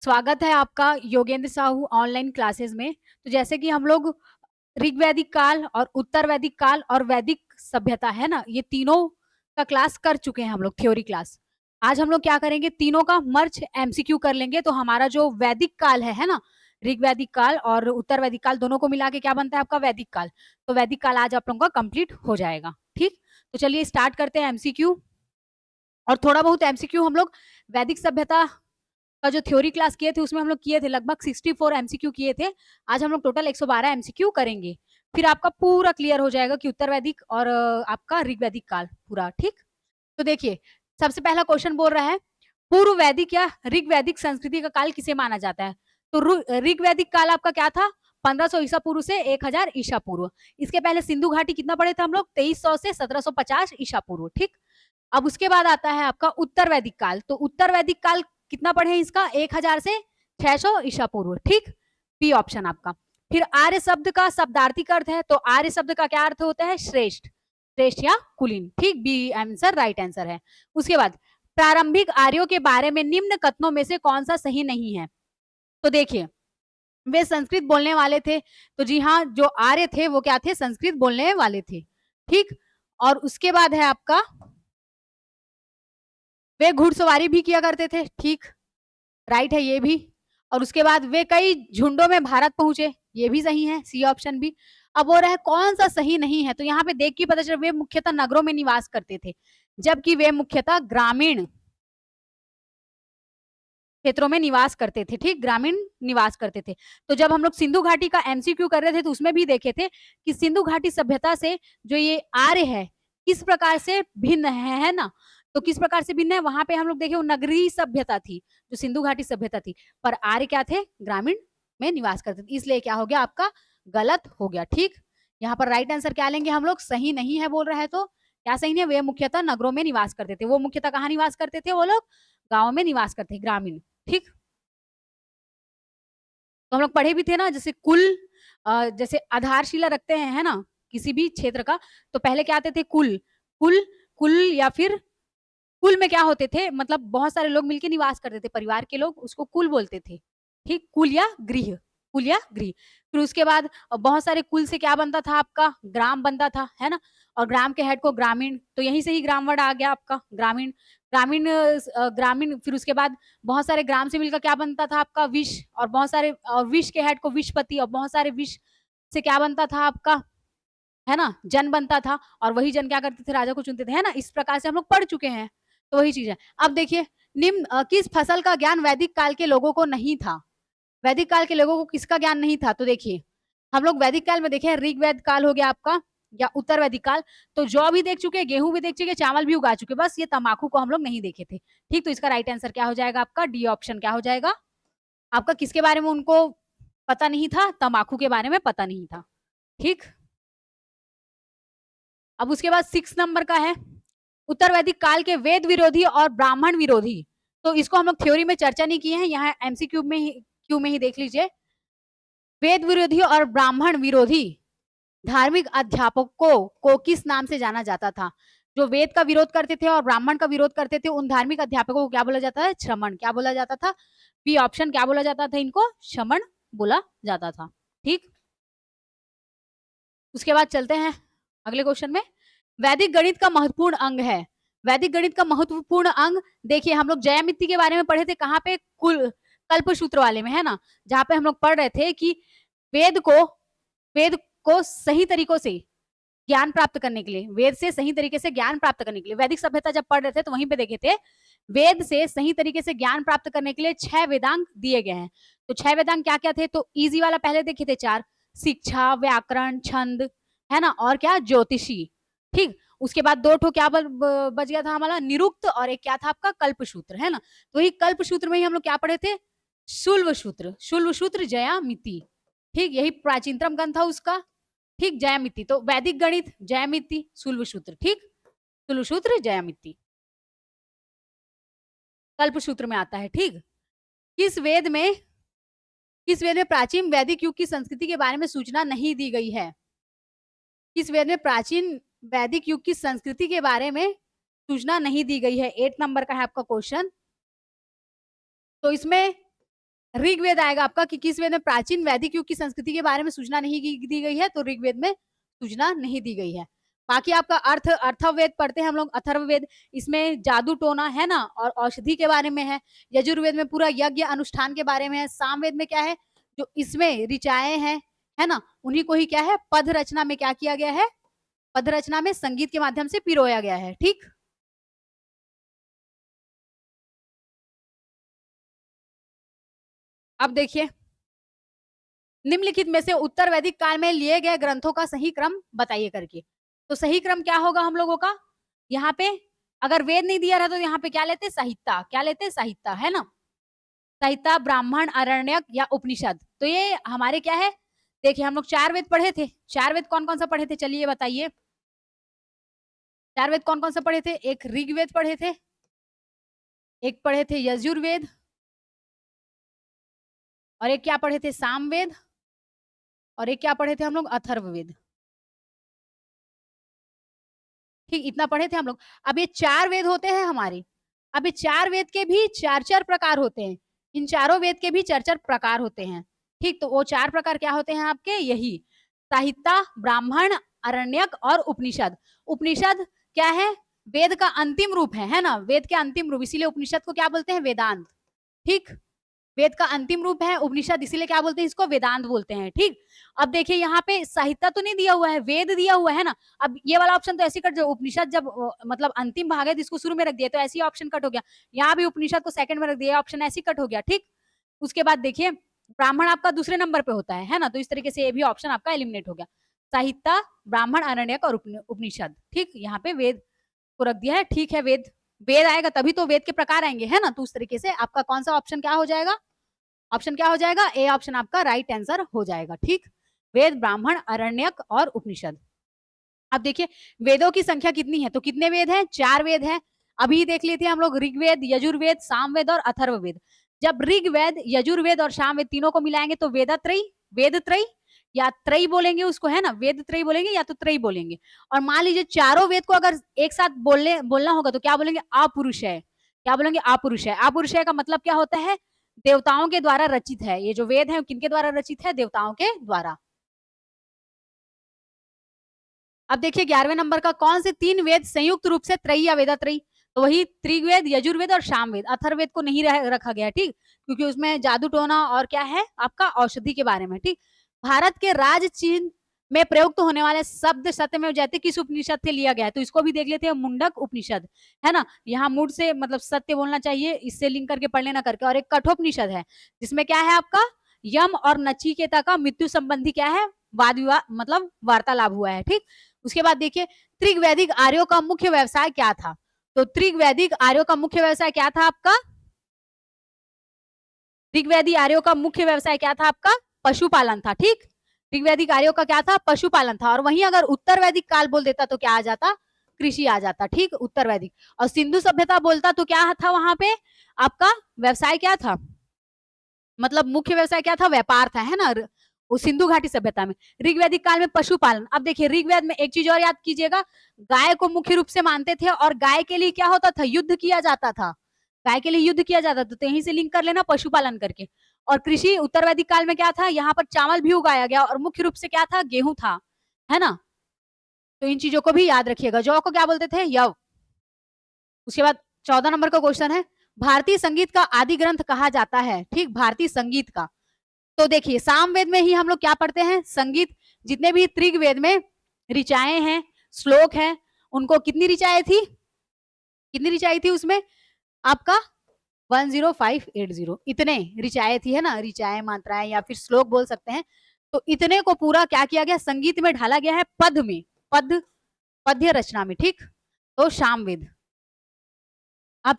स्वागत है आपका योगेंद्र साहू ऑनलाइन क्लासेस में। तो जैसे कि हम लोग ऋग्वैदिक काल और उत्तर वैदिक काल और वैदिक सभ्यता है ना, ये तीनों का क्लास कर चुके हैं हम लोग, थ्योरी क्लास। आज हम लोग क्या करेंगे, तीनों का मर्ज एमसीक्यू कर लेंगे। तो हमारा जो वैदिक काल है ना, ऋग्वैदिक काल और उत्तर वैदिक काल दोनों को मिला के क्या बनता है आपका वैदिक काल। तो वैदिक काल आज आप लोगों का कंप्लीट हो जाएगा। ठीक, तो चलिए स्टार्ट करते हैं एमसीक्यू। और थोड़ा बहुत एमसीक्यू हम लोग वैदिक सभ्यता का जो थ्योरी क्लास किए थे उसमें हम लोग किए थे, लगभग 64 एमसीक्यू किए थे। आज हम लोग टोटल 112 एमसीक्यू करेंगे। फिर आपका पूरा क्लियर हो जाएगा कि उत्तर वैदिक और आपका ऋग्वैदिक काल पूरा। ठीक, तो देखिए सबसे पहला क्वेश्चन बोल रहा है पूर्व वैदिक या ऋग्वैदिक संस्कृति का काल किसे माना जाता है। तो ऋग्वैदिक काल आपका क्या था, 1500 ईसा पूर्व से 1000 ईसा पूर्व। इसके पहले सिंधु घाटी कितना पढ़े थे हम लोग, 2300 से 1750 ईसा पूर्व। ठीक, अब उसके बाद आता है आपका उत्तर वैदिक काल। तो उत्तर वैदिक काल कितना पढ़े इसका, 1000 से 600 ईसा पूर्व। ठीक, बी ऑप्शन आपका। फिर आर्य शब्द का शब्दार्थी अर्थ है, तो आर्य शब्द का क्या अर्थ होता है, श्रेष्ठ, श्रेष्ठ या कुलीन। ठीक, बी आंसर राइट आंसर है। उसके बाद प्रारंभिक आर्यों के बारे में निम्न कथनों में से कौन सा सही नहीं है। तो देखिए वे संस्कृत बोलने वाले थे। तो जी हाँ, जो आर्य थे वो क्या थे, संस्कृत बोलने वाले थे। ठीक, और उसके बाद है आपका वे घुड़सवारी भी किया करते थे। ठीक, राइट है ये भी। और उसके बाद वे कई झुंडों में भारत पहुंचे, ये भी सही है, सी ऑप्शन भी। अब वो रहे कौन सा सही नहीं है, तो यहाँ पे देख के पता चला वे मुख्यतः नगरों में निवास करते थे, जबकि वे मुख्यतः ग्रामीण क्षेत्रों में निवास करते थे। ठीक, ग्रामीण निवास करते थे। तो जब हम लोग सिंधु घाटी का एमसीक्यू कर रहे थे तो उसमें भी देखे थे कि सिंधु घाटी सभ्यता से जो ये आर्य है किस प्रकार से भिन्न है ना। तो किस प्रकार से भिन्न है, वहां पे हम लोग देखे वो नगरीय सभ्यता थी जो सिंधु घाटी सभ्यता थी, पर आर्य क्या थे, ग्रामीण में निवास करते थे। इसलिए क्या हो गया आपका, गलत हो गया। ठीक, यहाँ पर राइट आंसर क्या लेंगे हम लोग, सही नहीं है बोल रहे हैं तो क्या सही नहीं है, वे मुख्यतः नगरों में निवास करते थे। वो मुख्यतः कहाँ निवास करते थे, वो लोग गाँव में निवास करते, ग्रामीण। ठीक, तो हम लोग पढ़े भी थे ना, जैसे कुल जैसे आधारशिला रखते हैं है ना किसी भी क्षेत्र का। तो पहले क्या आते थे, कुल, कुल, कुल या फिर कुल में क्या होते थे, मतलब बहुत सारे लोग मिलकर निवास करते थे, परिवार के लोग, उसको कुल बोलते थे। ठीक, कुल या गृह, कुल या गृह। फिर उसके बाद बहुत सारे कुल से क्या बनता था आपका, ग्राम बनता था है ना। और ग्राम के हेड को ग्रामीण, तो यहीं से ही ग्राम वर्ड आ गया आपका, ग्रामीण। ग्रामीण ग्रामीण, फिर उसके बाद बहुत सारे ग्राम से मिलकर क्या बनता था आपका, विश। और बहुत सारे, और विश के हेड को विशपति, और बहुत सारे विश से क्या बनता था आपका, है ना, जन बनता था। और वही जन क्या करते थे, राजा को चुनते थे, है ना। इस प्रकार से हम लोग पढ़ चुके हैं, तो वही चीज है। अब देखिए निम्न किस फसल का ज्ञान वैदिक काल के लोगों को नहीं था। वैदिक काल के लोगों को किसका ज्ञान नहीं था, तो देखिए हम लोग वैदिक काल में देखे, ऋग्वेद काल हो गया आपका या उत्तर वैदिक काल। तो जौ भी देख चुके, गेहूं भी देख चुके, चावल भी उगा चुके, बस ये तंबाकू को हम लोग नहीं देखे थे। ठीक, तो इसका राइट आंसर क्या हो जाएगा आपका, डी ऑप्शन क्या हो जाएगा आपका। किसके बारे में उनको पता नहीं था, तंबाकू के बारे में पता नहीं था। ठीक, अब उसके बाद 6 नंबर का है उत्तर वैदिक काल के वेद विरोधी और ब्राह्मण विरोधी। तो इसको हम लोग थ्योरी में चर्चा नहीं किए हैं, यहाँ एमसीक्यू में ही, क्यू में ही देख लीजिए। वेद विरोधी और ब्राह्मण विरोधी धार्मिक अध्यापकों को किस नाम से जाना जाता था। जो वेद का विरोध करते थे और ब्राह्मण का विरोध करते थे, उन धार्मिक अध्यापकों को क्या बोला जाता है, श्रमण। क्या बोला जाता था, बी ऑप्शन क्या बोला जाता था, इनको श्रमण बोला जाता था। ठीक, उसके बाद चलते हैं अगले क्वेश्चन में। वैदिक गणित का महत्वपूर्ण अंग है। वैदिक गणित का महत्वपूर्ण अंग, देखिए हम लोग ज्यामिति के बारे में पढ़े थे, कहाँ पे, कुल कल्प सूत्र वाले में है ना, जहां पे हम लोग पढ़ रहे थे कि वेद को वेद को सही तरीकों से ज्ञान प्राप्त करने के लिए, वेद से सही तरीके से ज्ञान प्राप्त करने के लिए, वैदिक सभ्यता जब पढ़ रहे थे तो वहीं पे देखे थे वेद से सही तरीके से ज्ञान प्राप्त करने के लिए 6 वेदांग दिए गए हैं। तो 6 वेदांग क्या क्या थे, तो इजी वाला पहले देखे थे 4, शिक्षा, व्याकरण, छंद, है ना, और क्या, ज्योतिषी। ठीक, उसके बाद 2 ठो क्या बच गया था हमारा, निरुक्त, और एक क्या था आपका, कल्प सूत्र, है ना। तो वही कल्प सूत्र में ही हम लोग क्या पढ़े थे, शुल्व सूत्र, शुल्व सूत्र, जयामिति। ठीक, यही प्राचीनतम ग्रंथ था उसका। ठीक, जयामिति, तो वैदिक गणित जयामिति शुल्व सूत्र। ठीक, शुल्व सूत्र जयामिति कल्प सूत्र में आता है। ठीक, किस वेद में किस वेद में प्राचीन वैदिक युग की संस्कृति के बारे में सूचना नहीं दी गई है। किस वेद में प्राचीन वैदिक युग की संस्कृति के बारे में सूचना नहीं दी गई है, 8 नंबर का है आपका क्वेश्चन। तो इसमें ऋग्वेद आएगा आपका कि किस वेद में प्राचीन वैदिक युग की संस्कृति के बारे में सूचना नहीं दी गई है, तो ऋग्वेद में सूचना नहीं दी गई है। बाकी आपका अर्थवेद पढ़ते हैं हम लोग, अथर्ववेद, इसमें जादू टोना है ना और औषधि के बारे में है। यजुर्वेद में पूरा यज्ञ अनुष्ठान के बारे में है। सामवेद में क्या है, जो इसमें ऋचाएं हैं, है ना, उन्हीं को ही क्या है पद रचना में क्या किया गया है, पद रचना में संगीत के माध्यम से पिरोया गया है। ठीक, अब देखिए निम्नलिखित में से उत्तर वैदिक काल में लिए गए ग्रंथों का सही क्रम बताइए करके। तो सही क्रम क्या होगा हम लोगों का, यहाँ पे अगर वेद नहीं दिया रहा तो यहाँ पे क्या लेते, साहित्य, क्या लेते, साहित्य, है ना, साहित्य, ब्राह्मण, आरण्यक या उपनिषद। तो ये हमारे क्या है, देखिए हम लोग 4 वेद पढ़े थे। 4 वेद कौन कौन सा पढ़े थे, चलिए बताइए। 4 वेद कौन कौन सा पढ़े थे, एक ऋग्वेद पढ़े थे, एक पढ़े थे यजुर्वेद, और एक क्या पढ़े थे, सामवेद, और एक क्या पढ़े थे हम लोग, अथर्ववेद। ठीक, इतना पढ़े थे हम लोग। अब ये 4 वेद होते हैं हमारे। अब ये 4 वेद के भी 4-4 प्रकार होते हैं। इन चारों वेद के भी 4-4 प्रकार होते हैं। ठीक, तो वो 4 प्रकार क्या होते हैं आपके, यही साहित्य, ब्राह्मण, अरण्यक और उपनिषद। उपनिषद क्या है, वेद का अंतिम रूप है ना, वेद के अंतिम रूप, इसीलिए उपनिषद को क्या बोलते हैं, वेदांत। ठीक, वेद का अंतिम रूप है उपनिषद, इसीलिए क्या बोलते हैं, इसको वेदांत बोलते हैं। ठीक, अब देखिए यहाँ पे साहित्य तो नहीं दिया हुआ है, वेद दिया हुआ है ना। अब ये वाला ऑप्शन तो ऐसे कट, जो उपनिषद जब मतलब अंतिम भाग है तो इसको शुरू में रख दिया, तो ऐसी ऑप्शन कट हो गया। यहाँ भी उपनिषद को सेकंड में रख दिया, ऑप्शन ऐसी कट हो गया। ठीक, उसके बाद देखिए ब्राह्मण आपका दूसरे नंबर पे होता है ना, तो इस तरीके से ये भी ऑप्शन आपका एलिमिनेट हो गया। साहित्य, ब्राह्मण, आरण्यक और उपनिषद। ठीक, यहाँ पे वेद को रख दिया है। ठीक है, वेद, वेद आएगा तभी तो वेद के प्रकार आएंगे, है ना, तो उस तरीके से आपका कौन सा ऑप्शन क्या हो जाएगा, ऑप्शन क्या हो जाएगा, ए ऑप्शन आपका राइट आंसर हो जाएगा। ठीक, वेद, ब्राह्मण, अरण्यक और उपनिषद। अब देखिए वेदों की संख्या कितनी है, तो कितने वेद हैं, 4 वेद हैं। अभी देख लेते हैं हम लोग ऋग्वेद, यजुर्वेद, सामवेद और अथर्ववेद। जब ऋग्वेद, यजुर्वेद और सामवेद तीनों को मिलाएंगे तो वेदात्रयी, वेदत्रयी या त्रयी बोलेंगे उसको, है ना, वेद त्रयी बोलेंगे या तो त्रयी बोलेंगे। और मान लीजिए चारों वेद को अगर एक साथ बोलना होगा तो क्या बोलेंगे, अपुरुष है। क्या बोलेंगे, अपुरुष है। अपुरुष है का मतलब क्या होता है, देवताओं के द्वारा रचित है। ये जो वेद है किनके द्वारा रचित है, देवताओं के द्वारा। अब देखिए 11वें नंबर का, कौन से 3 वेद संयुक्त रूप से त्रयी या वेदात्रयी, तो वही त्रिवेद, यजुर्वेद और सामवेद। अथर्ववेद को नहीं रखा गया। ठीक, क्योंकि उसमें जादू टोना और क्या है आपका औषधि के बारे में। ठीक, भारत के राज चिन्ह में प्रयुक्त होने वाले शब्द सत्यमेव जयते किस उपनिषद से लिया गया है, तो इसको भी देख लेते हैं, मुंडक उपनिषद, है ना। यहाँ मुड से मतलब सत्य बोलना चाहिए, इससे लिंक करके पढ़ लेना करके। और एक कठोपनिषद है जिसमें क्या है आपका यम और नचिकेता का मृत्यु संबंधी क्या है, वाद विवाद मतलब वार्तालाप हुआ है। ठीक, उसके बाद देखिए त्रिवैदिक आर्यों का मुख्य व्यवसाय क्या था, तो त्रिवैदिक आर्यों का मुख्य व्यवसाय क्या था आपका, ऋग्वैदिक आर्यों का मुख्य व्यवसाय क्या था आपका, पशुपालन था। ठीक, ऋग्वैदिक आर्यों का क्या था, पशुपालन था। और वहीं अगर उत्तर वैदिक काल बोल देता तो क्या आ जाता, कृषि आ जाता। ठीक, उत्तर वैदिक। और सिंधु सभ्यता बोलता तो क्या था वहां पे आपका व्यवसाय क्या था, मतलब मुख्य व्यवसाय क्या था, व्यापार था, है ना, उस सिंधु घाटी सभ्यता में। ऋग्वैदिक काल में पशुपालन। अब देखिए ऋग्वेद में एक चीज और याद कीजिएगा, गाय को मुख्य रूप से मानते थे और गाय के लिए क्या होता था, युद्ध किया जाता था। गाय के लिए युद्ध किया जाता था, तो यहीं से लिंक कर लेना पशुपालन करके। और कृषि उत्तर वैदिक काल में क्या था, यहाँ पर चावल भी उगाया गया और मुख्य रूप से क्या था, गेहूं था, है ना। तो इन चीजों को भी याद रखिएगा। जौ को क्या बोलते थे, यव। उसके बाद 14 नंबर का क्वेश्चन है, भारतीय संगीत का आदि ग्रंथ कहा जाता है। ठीक, भारतीय संगीत का, तो देखिए सामवेद में ही हम लोग क्या पढ़ते हैं, संगीत। जितने भी ऋग्वेद में ऋचाएं हैं, श्लोक हैं, उनको कितनी ऋचाएं थी, कितनी ऋचाएं थी उसमें आपका 10580, इतने ऋचाएं थी, है ना, ऋचाएं, मात्राएं या फिर श्लोक बोल सकते हैं। तो इतने को पूरा क्या किया गया, संगीत में ढाला गया है, पद में, पद पद्य रचना में। ठीक, तो सामवेद। अब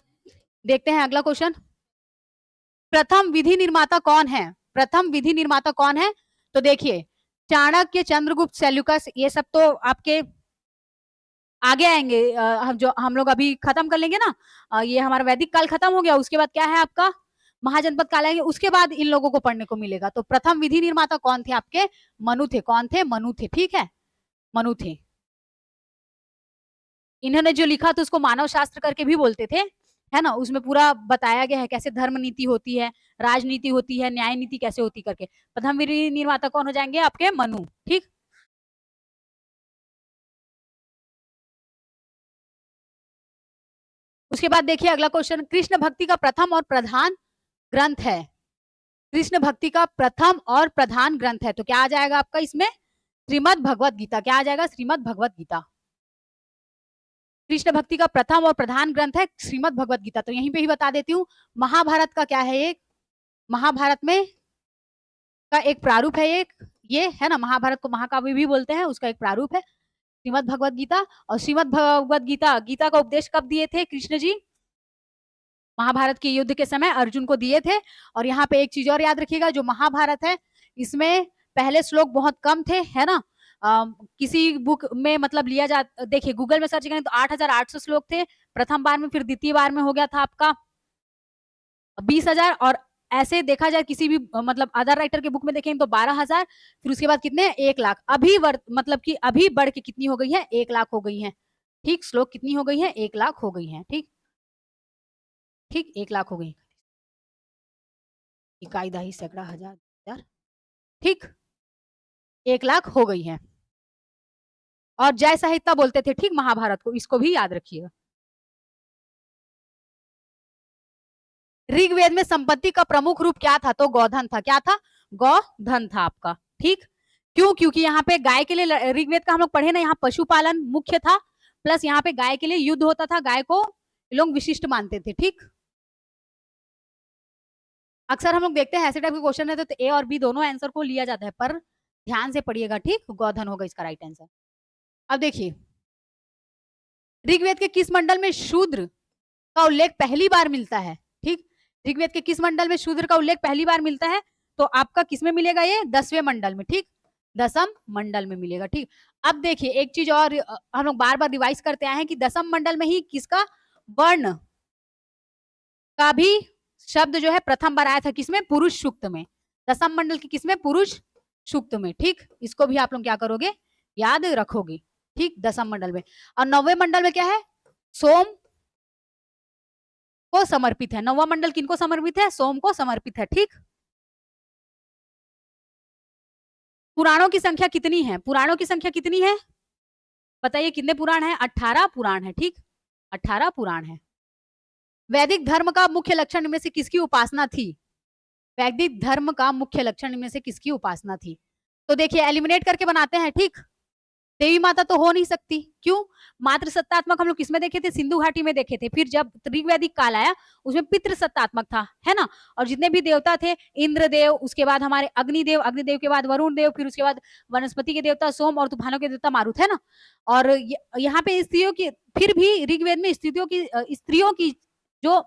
देखते हैं अगला क्वेश्चन, प्रथम विधि निर्माता कौन है, प्रथम विधि निर्माता कौन है, तो देखिए चाणक्य, चंद्रगुप्त, सेल्यूकस, ये सब तो आपके आगे आएंगे। हम लोग अभी खत्म कर लेंगे ना, ये हमारा वैदिक काल खत्म हो गया, उसके बाद क्या है आपका महाजनपद काल आएंगे, उसके बाद इन लोगों को पढ़ने को मिलेगा। तो प्रथम विधि निर्माता कौन थे आपके, मनु थे। कौन थे, मनु थे। ठीक है, मनु थे। इन्होंने जो लिखा तो उसको मानव शास्त्र करके भी बोलते थे, है ना, उसमें पूरा बताया गया है कैसे धर्म नीति होती है, राजनीति होती है, न्याय नीति कैसे होती करके। प्रथम विधि निर्माता कौन हो जाएंगे आपके? मनु। ठीक। उसके बाद देखिए अगला क्वेश्चन, कृष्ण भक्ति का प्रथम और प्रधान ग्रंथ है। कृष्ण भक्ति का प्रथम और प्रधान ग्रंथ है, तो क्या आ जाएगा आपका इसमें? श्रीमद् भगवत गीता। क्या आ जाएगा? श्रीमद् भगवत गीता। कृष्ण भक्ति का प्रथम और प्रधान ग्रंथ है श्रीमद् भगवत गीता। तो यहीं पे ही बता देती हूँ, महाभारत का क्या है? एक महाभारत में का एक प्रारूप है, एक ये है ना, महाभारत को महाकाव्य भी बोलते हैं, उसका एक प्रारूप है श्रीमद् भगवत गीता। और श्रीमद् भगवत गीता, गीता का उपदेश कब दिए थे कृष्ण जी? महाभारत के युद्ध के समय अर्जुन को दिए थे। और यहाँ पे एक चीज और याद रखिएगा, जो महाभारत है इसमें पहले श्लोक बहुत कम थे, है ना। किसी बुक में मतलब लिया जा, देखिए गूगल में सर्च करें तो 8,800 श्लोक थे प्रथम बार में, फिर द्वितीय बार में हो गया था आपका 20,000। और ऐसे देखा जाए किसी भी मतलब अदर राइटर के बुक में देखें तो 12,000, फिर उसके बाद कितने? 1,00,000। अभी मतलब कि अभी बढ़ के कितनी हो गई है? 1,00,000 हो गई है। ठीक, श्लोक कितनी हो गई है? 1,00,000 हो गई है। ठीक ठीक, 1,00,000 हो गई। इकाई, दही, सैकड़ा, हजार, हजार। ठीक, 1,00,000 हो गई है। और जय संहिता बोलते थे, ठीक, महाभारत को, इसको भी याद रखिएगा। ऋग्वेद में संपत्ति का प्रमुख रूप क्या था? तो गौधन था। क्या था? गौधन था आपका। ठीक, क्यों? क्योंकि यहाँ पे गाय के लिए, ऋग्वेद का हम लोग पढ़े ना, यहाँ पशुपालन मुख्य था, प्लस यहाँ पे गाय के लिए युद्ध होता था, गाय को लोग विशिष्ट मानते थे। ठीक, अक्सर हम लोग देखते हैं ऐसे टाइप के क्वेश्चन है तो ए और बी दोनों आंसर को लिया जाता है, पर ध्यान से पढ़िएगा। ठीक, गौधन होगा इसका राइट आंसर। अब देखिए, ऋग्वेद के किस मंडल में शूद्र का उल्लेख पहली बार मिलता है? ठीक, ऋग्वेद के किस मंडल में शूद्र का उल्लेख पहली बार मिलता है? तो आपका किसमें मिलेगा? ये 10वें मंडल में। ठीक, 10म मंडल में मिलेगा। ठीक, अब देखिए एक चीज और हम लोग बार बार रिवाइज करते आए हैं कि 10म मंडल में ही किसका वर्ण का भी शब्द जो है प्रथम बार आया था, किसमें? पुरुष सूक्त में। 10म मंडल की किसमें? पुरुष सूक्त में। ठीक, इसको भी आप लोग क्या करोगे? याद रखोगे। ठीक, 10म मंडल में। और 9वें मंडल में क्या है? सोम को समर्पित है। 9वां मंडल किनको समर्पित है? सोम को समर्पित है। ठीक, पुराणों की संख्या कितनी है? पुराणों की संख्या कितनी है? बताइए कितने पुराण है? 18 पुराण है। ठीक, 18 पुराण है। वैदिक धर्म का मुख्य लक्षण इनमें से किसकी उपासना थी? वैदिक धर्म का मुख्य लक्षण इनमें से किसकी उपासना थी? तो देखिए एलिमिनेट करके बनाते हैं। ठीक, देवी माता तो हो नहीं सकती, क्यों? मातृ सत्तात्मक हम लोग किसमें देखे थे? सिंधु घाटी में देखे थे। फिर जब ऋग्वैदिक काल आया उसमें पितृ सत्तात्मक था, है ना। और जितने भी देवता थे, इंद्रदेव, उसके बाद हमारे अग्निदेव, अग्निदेव के बाद वरुण देव, फिर उसके बाद वनस्पति के देवता सोम और तूफानों के देवता मारुत, है ना। और यहाँ पे स्त्रियों की, फिर भी ऋग्वेद में स्त्रियों की जो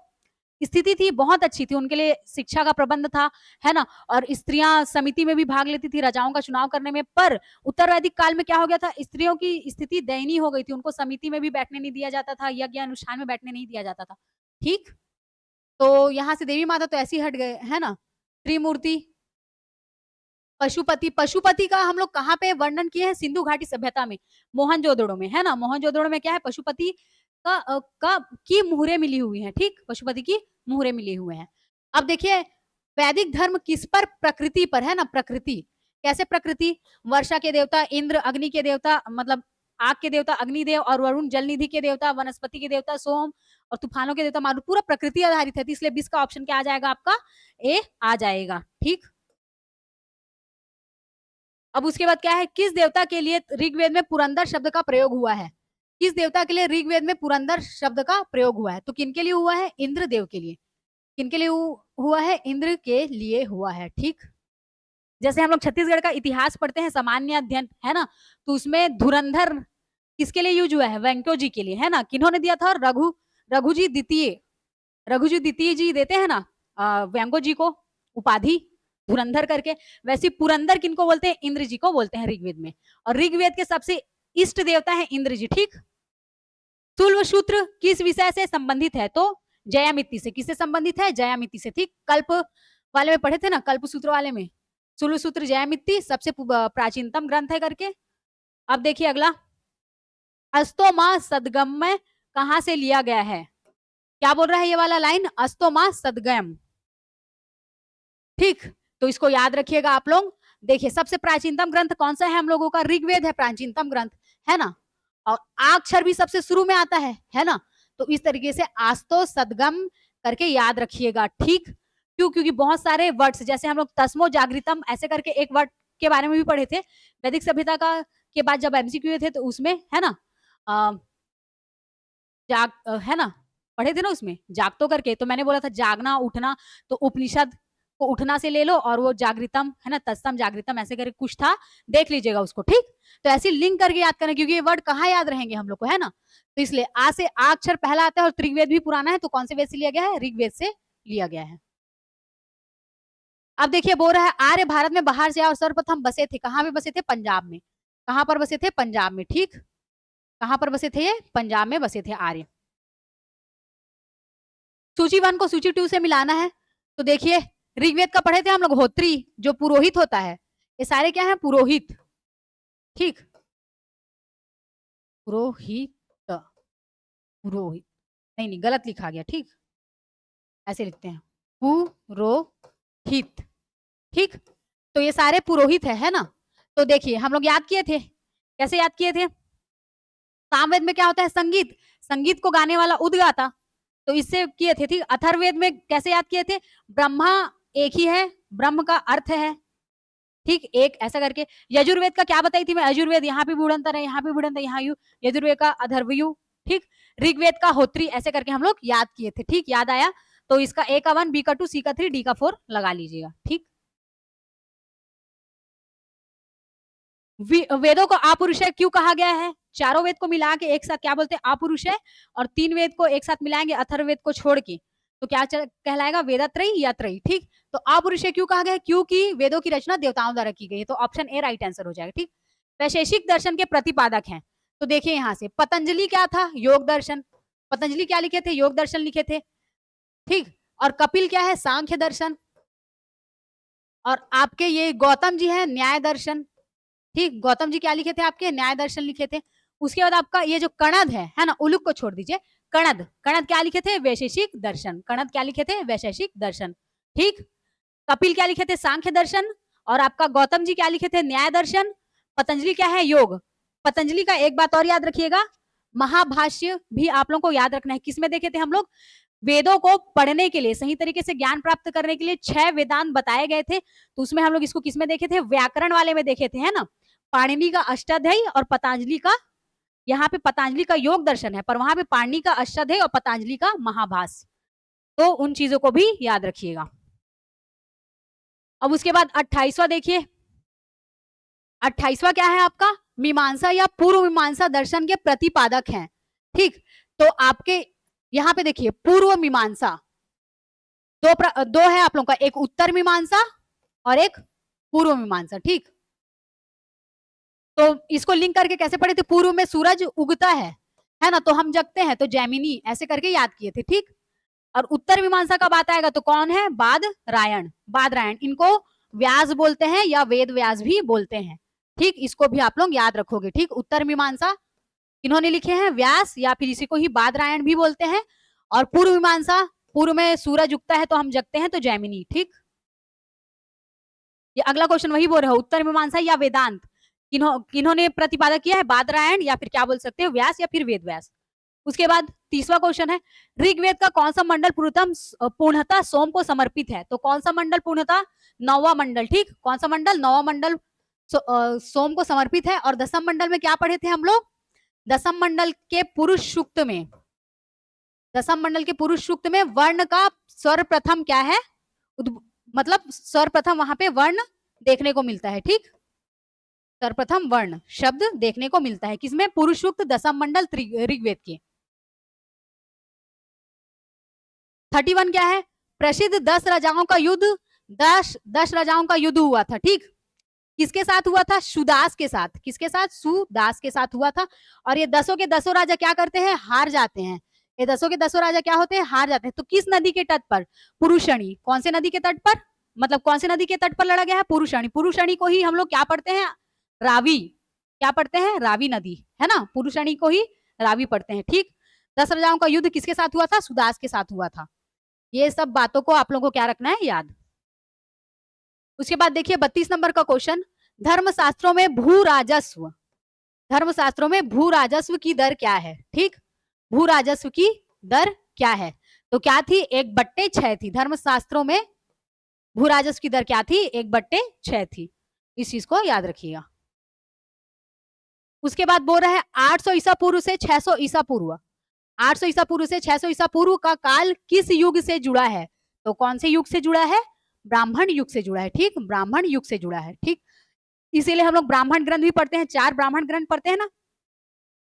स्थिति थी बहुत अच्छी थी, उनके लिए शिक्षा का प्रबंध था, है ना। और स्त्रियां समिति में भी भाग लेती थी राजाओं का चुनाव करने में। पर उत्तर वैदिक काल में क्या हो गया था? स्त्रियों की स्थिति दयनीय हो गई थी, उनको समिति में भी बैठने नहीं दिया जाता था, यज्ञ अनुष्ठान में बैठने नहीं दिया जाता था। ठीक, तो यहाँ से देवी माता तो ऐसी हट गए, है ना। त्रिमूर्ति, पशुपति, पशुपति का हम लोग कहाँ पे वर्णन किए हैं? सिंधु घाटी सभ्यता में, मोहनजोदड़ो में, है ना। मोहनजोदड़ो में क्या है? पशुपति का की मुहरे मिली हुई है। ठीक, पशुपति की मुहरे मिले हुए हैं। अब देखिए वैदिक धर्म किस पर? प्रकृति पर, है ना। प्रकृति कैसे? प्रकृति, वर्षा के देवता इंद्र, अग्नि के देवता मतलब आग के देवता अग्निदेव, और वरुण जल निधि के देवता, वनस्पति के देवता सोम, और तूफानों के देवता मारुत, पूरा प्रकृति आधारित है। इसलिए 20 का ऑप्शन क्या आ जाएगा आपका? ए आ जाएगा। ठीक, अब उसके बाद क्या है? किस देवता के लिए ऋग्वेद में पुरंदर शब्द का प्रयोग हुआ है? किस देवता के लिए ऋग्वेद में पुरंदर शब्द का प्रयोग हुआ है? तो किनके लिए हुआ है? इंद्र देव के लिए। किनके लिए हुआ है? इंद्र के लिए हुआ है। ठीक, जैसे हम लोग छत्तीसगढ़ का इतिहास पढ़ते हैं सामान्य अध्ययन, है ना, तो उसमें धुरंधर किसके लिए यूज हुआ है? वेंको जी के लिए, है ना। किन्होंने दिया था? रघुजी द्वितीय, रघुजी द्वितीय जी देते हैं ना वेंको जी को उपाधि धुरंधर करके। वैसे पुरंदर किनको बोलते हैं? इंद्र जी को बोलते हैं ऋग्वेद में। और ऋग्वेद के सबसे इष्ट देवता है इंद्र जी। ठीक, तुल्व सूत्र किस विषय से संबंधित है? तो जयामिति से। किससे संबंधित है? जयामिति से। ठीक, कल्प वाले में पढ़े थे ना, कल्प सूत्र वाले में, तुल्व सूत्र जयामिति सबसे प्राचीनतम ग्रंथ है करके। अब देखिए अगला, अस्तोमा सदगम्य कहां से लिया गया है? क्या बोल रहा है ये वाला लाइन, अस्तो मां सदगम। ठीक, तो इसको याद रखिएगा आप लोग। देखिए सबसे प्राचीनतम ग्रंथ कौन सा है हम लोगों का, ऋग्वेद है प्राचीनतम ग्रंथ, है ना। और अक्षर भी सबसे शुरू में आता है ना। तो इस तरीके से आस्तो सदगम करके याद रखिएगा। ठीक, क्यों, क्योंकि बहुत सारे वर्ड्स, जैसे हम लोग तस्मो जागृतम ऐसे करके एक वर्ड के बारे में भी पढ़े थे वैदिक सभ्यता का के बाद जब एमसीक्यू थे, तो उसमें है ना है ना, पढ़े थे ना उसमें जाग तो करके, तो मैंने बोला था जागना उठना, तो उपनिषद को उठना से ले लो, और वो जागृतम है ना, तत्सम जागृतम ऐसे करके कुछ था, देख लीजिएगा उसको। ठीक, तो ऐसे लिंक करके याद करना, क्योंकि ये वर्ड कहाँ याद रहेंगे हम लोग को, है ना। तो इसलिए आ से आ अक्षर पहला आता है, और त्रिवेद भी पुराना है, तो कौन से वेद से लिया गया है, ऋग्वेद से लिया गया है। अब देखिए बोल रहा है आर्य भारत में बाहर से और सर्वप्रथम बसे थे, कहाँ पे बसे थे, पंजाब में। कहाँ पर बसे थे, पंजाब में। ठीक, कहाँ पर बसे थे ये, पंजाब में बसे थे आर्य। सूची 1 को सूची 2 से मिलाना है। तो देखिए ऋग्वेद का पढ़े थे हम लोग, होत्री जो पुरोहित होता है, ये सारे क्या है, पुरोहित। ठीक, पुरोहित, पुरोहित नहीं नहीं गलत लिखा गया। ठीक, ऐसे लिखते हैं पुरोहित। ठीक, तो ये सारे पुरोहित है ना। तो देखिए हम लोग याद किए थे, कैसे याद किए थे, सामवेद में क्या होता है, संगीत, संगीत को गाने वाला उद्गाता, तो इससे किए थे। ठीक, अथर्ववेद में कैसे याद किए थे, ब्रह्मा एक ही है, ब्रह्म का अर्थ है। ठीक, एक ऐसा करके। यजुर्वेद का क्या बताई थी मैं, यजुर्वेद यहाँ पे बुढ़ंतर है, यहाँ पे बुढ़ंतर, यहाँ यू, यजुर्वेद का अधर्वयु। ठीक, ऋग्वेद का होत्री, ऐसे करके हम लोग याद किए थे। ठीक, याद आया, तो इसका ए का 1, बी का 2, सी का 3, डी का 4 लगा लीजिएगा। ठीक, वेदों को आपुरुषय क्यों कहा गया है, चारों वेद को मिला के एक साथ क्या बोलते हैं, आपुरुषय, और 3 वेद को एक साथ मिलाएंगे अथर्ववेद को छोड़ के, तो क्या कहलाएगा, वेदात्रयी या त्रयी। ठीक, तो अपुरुषय क्यों कहा गया है, क्योंकि वेदों की रचना देवताओं द्वारा की गई है, तो ऑप्शन ए राइट आंसर हो जाएगा। ठीक, वैशेषिक दर्शन के प्रतिपादक हैं, तो देखिए यहाँ से पतंजलि क्या था, योग दर्शन, पतंजलि क्या लिखे थे, योग दर्शन लिखे थे। ठीक, और कपिल क्या है, सांख्य दर्शन, और आपके ये गौतम जी है न्याय दर्शन। ठीक, गौतम जी क्या लिखे थे, आपके न्याय दर्शन लिखे थे। उसके बाद आपका ये जो कणद है ना, उलुक को छोड़ दीजिए, कणद, कणद क्या लिखे थे, वैशेषिक दर्शन, कणद क्या लिखे थे, वैशेषिक दर्शन। ठीक, कपिल क्या लिखे थे, सांख्य दर्शन, और आपका गौतम जी क्या लिखे थे, न्याय दर्शन। पतंजलि क्या है, योग। पतंजलि का एक बात और याद रखिएगा, महाभाष्य भी आप लोगों को याद रखना है। किसमें देखे थे हम लोग, वेदों को पढ़ने के लिए, सही तरीके से ज्ञान प्राप्त करने के लिए 6 वेदांत बताए गए थे, तो उसमें हम लोग इसको किसमें देखे थे, व्याकरण वाले में देखे थे, है ना। पाणिनि का अष्टाध्यायी और पतंजलि का, यहाँ पे पतंजलि का योग दर्शन है, पर वहां पे पाणिनि का अष्टाध्यायी और पतंजलि का महाभाष्य, तो उन चीजों को भी याद रखिएगा। अब उसके बाद 28वां देखिए, 28वां क्या है आपका, मीमांसा या पूर्व मीमांसा दर्शन के प्रतिपादक हैं। ठीक, तो आपके यहाँ पे देखिए पूर्व मीमांसा, दो है आप लोगों का, एक उत्तर मीमांसा और एक पूर्व मीमांसा। ठीक, तो इसको लिंक करके कैसे पढ़े थे, पूर्व में सूरज उगता है ना, तो हम जगते हैं, तो जैमिनी ऐसे करके याद किए थे। ठीक, और उत्तर मीमांसा का बात आएगा तो कौन है, बादरायण, बादरायण, इनको व्यास बोलते हैं या वेद व्यास भी बोलते हैं। ठीक, इसको भी आप लोग याद रखोगे। ठीक, उत्तर मीमांसा इन्होंने लिखे हैं व्यास, या फिर इसी को ही बादरायण भी बोलते हैं, और पूर्व मीमांसा, पूर्व में सूरज उगता है तो हम जगते हैं, तो जैमिनी। ठीक, ये अगला क्वेश्चन वही बोल रहे हो, उत्तर मीमांसा या वेदांत किन्होंने प्रतिपादक किया है, बादरायण, या फिर क्या बोल सकते हो, व्यास या फिर वेद व्यास। उसके बाद 30वां क्वेश्चन है, ऋग्वेद का कौन सा मंडल पूर्णतः सोम को समर्पित है, तो कौन सा मंडल पूर्णतः, 9वां मंडल। ठीक, कौन सा मंडल, 9वां मंडल सोम को समर्पित है। और 10वां मंडल में क्या पढ़े थे हम लोग, 10वां मंडल के पुरुष सूक्त में, 10वां मंडल के पुरुष सूक्त में वर्ण का सर्वप्रथम क्या है, मतलब सर्वप्रथम वहां पे वर्ण देखने को मिलता है। ठीक, सर्वप्रथम वर्ण शब्द देखने को मिलता है किसमें, पुरुष सूक्त 10वां मंडल ऋग्वेद के। 31 क्या है, प्रसिद्ध 10 राजाओं का युद्ध, 10 राजाओं का युद्ध हुआ था। ठीक, किसके साथ हुआ था, सुदास के साथ, किसके साथ, सुदास के साथ हुआ था। और ये 10 के 10 राजा क्या करते हैं, हार जाते हैं, ये 10 के 10 राजा क्या होते हैं, हार जाते हैं। तो किस नदी के तट पर, पुरुषणी, कौन से नदी के तट पर, मतलब कौन से नदी के तट पर लड़ा गया है, पुरुषणी, पुरुषणी को ही हम लोग क्या पढ़ते हैं, रावी, क्या पढ़ते हैं, रावी नदी, है ना, पुरुषणी को ही रावी पढ़ते हैं। ठीक, 10 राजाओं का युद्ध किसके साथ हुआ था? सुदास के साथ हुआ था। ये सब बातों को आप लोगों को क्या रखना है? याद। उसके बाद देखिए 32 नंबर का क्वेश्चन, धर्मशास्त्रों में भू राजस्व, धर्मशास्त्रों में भू राजस्व की दर क्या है? ठीक, भू राजस्व की दर क्या है? तो क्या थी? 1/6 थी। धर्मशास्त्रों में भू राजस्व की दर क्या थी? 1/6 थी। इस चीज को याद रखिएगा। उसके बाद बोल रहा है 800 ईसा पूर्व से 600 ईसा पूर्व, 800 ईसा पूर्व से 600 ईसा पूर्व का काल किस युग से जुड़ा है? तो कौन से युग से जुड़ा है? ब्राह्मण युग से जुड़ा है। ठीक, ब्राह्मण युग से जुड़ा है। ठीक, इसीलिए हम लोग ब्राह्मण ग्रंथ भी पढ़ते हैं, 4 ब्राह्मण ग्रंथ पढ़ते हैं ना,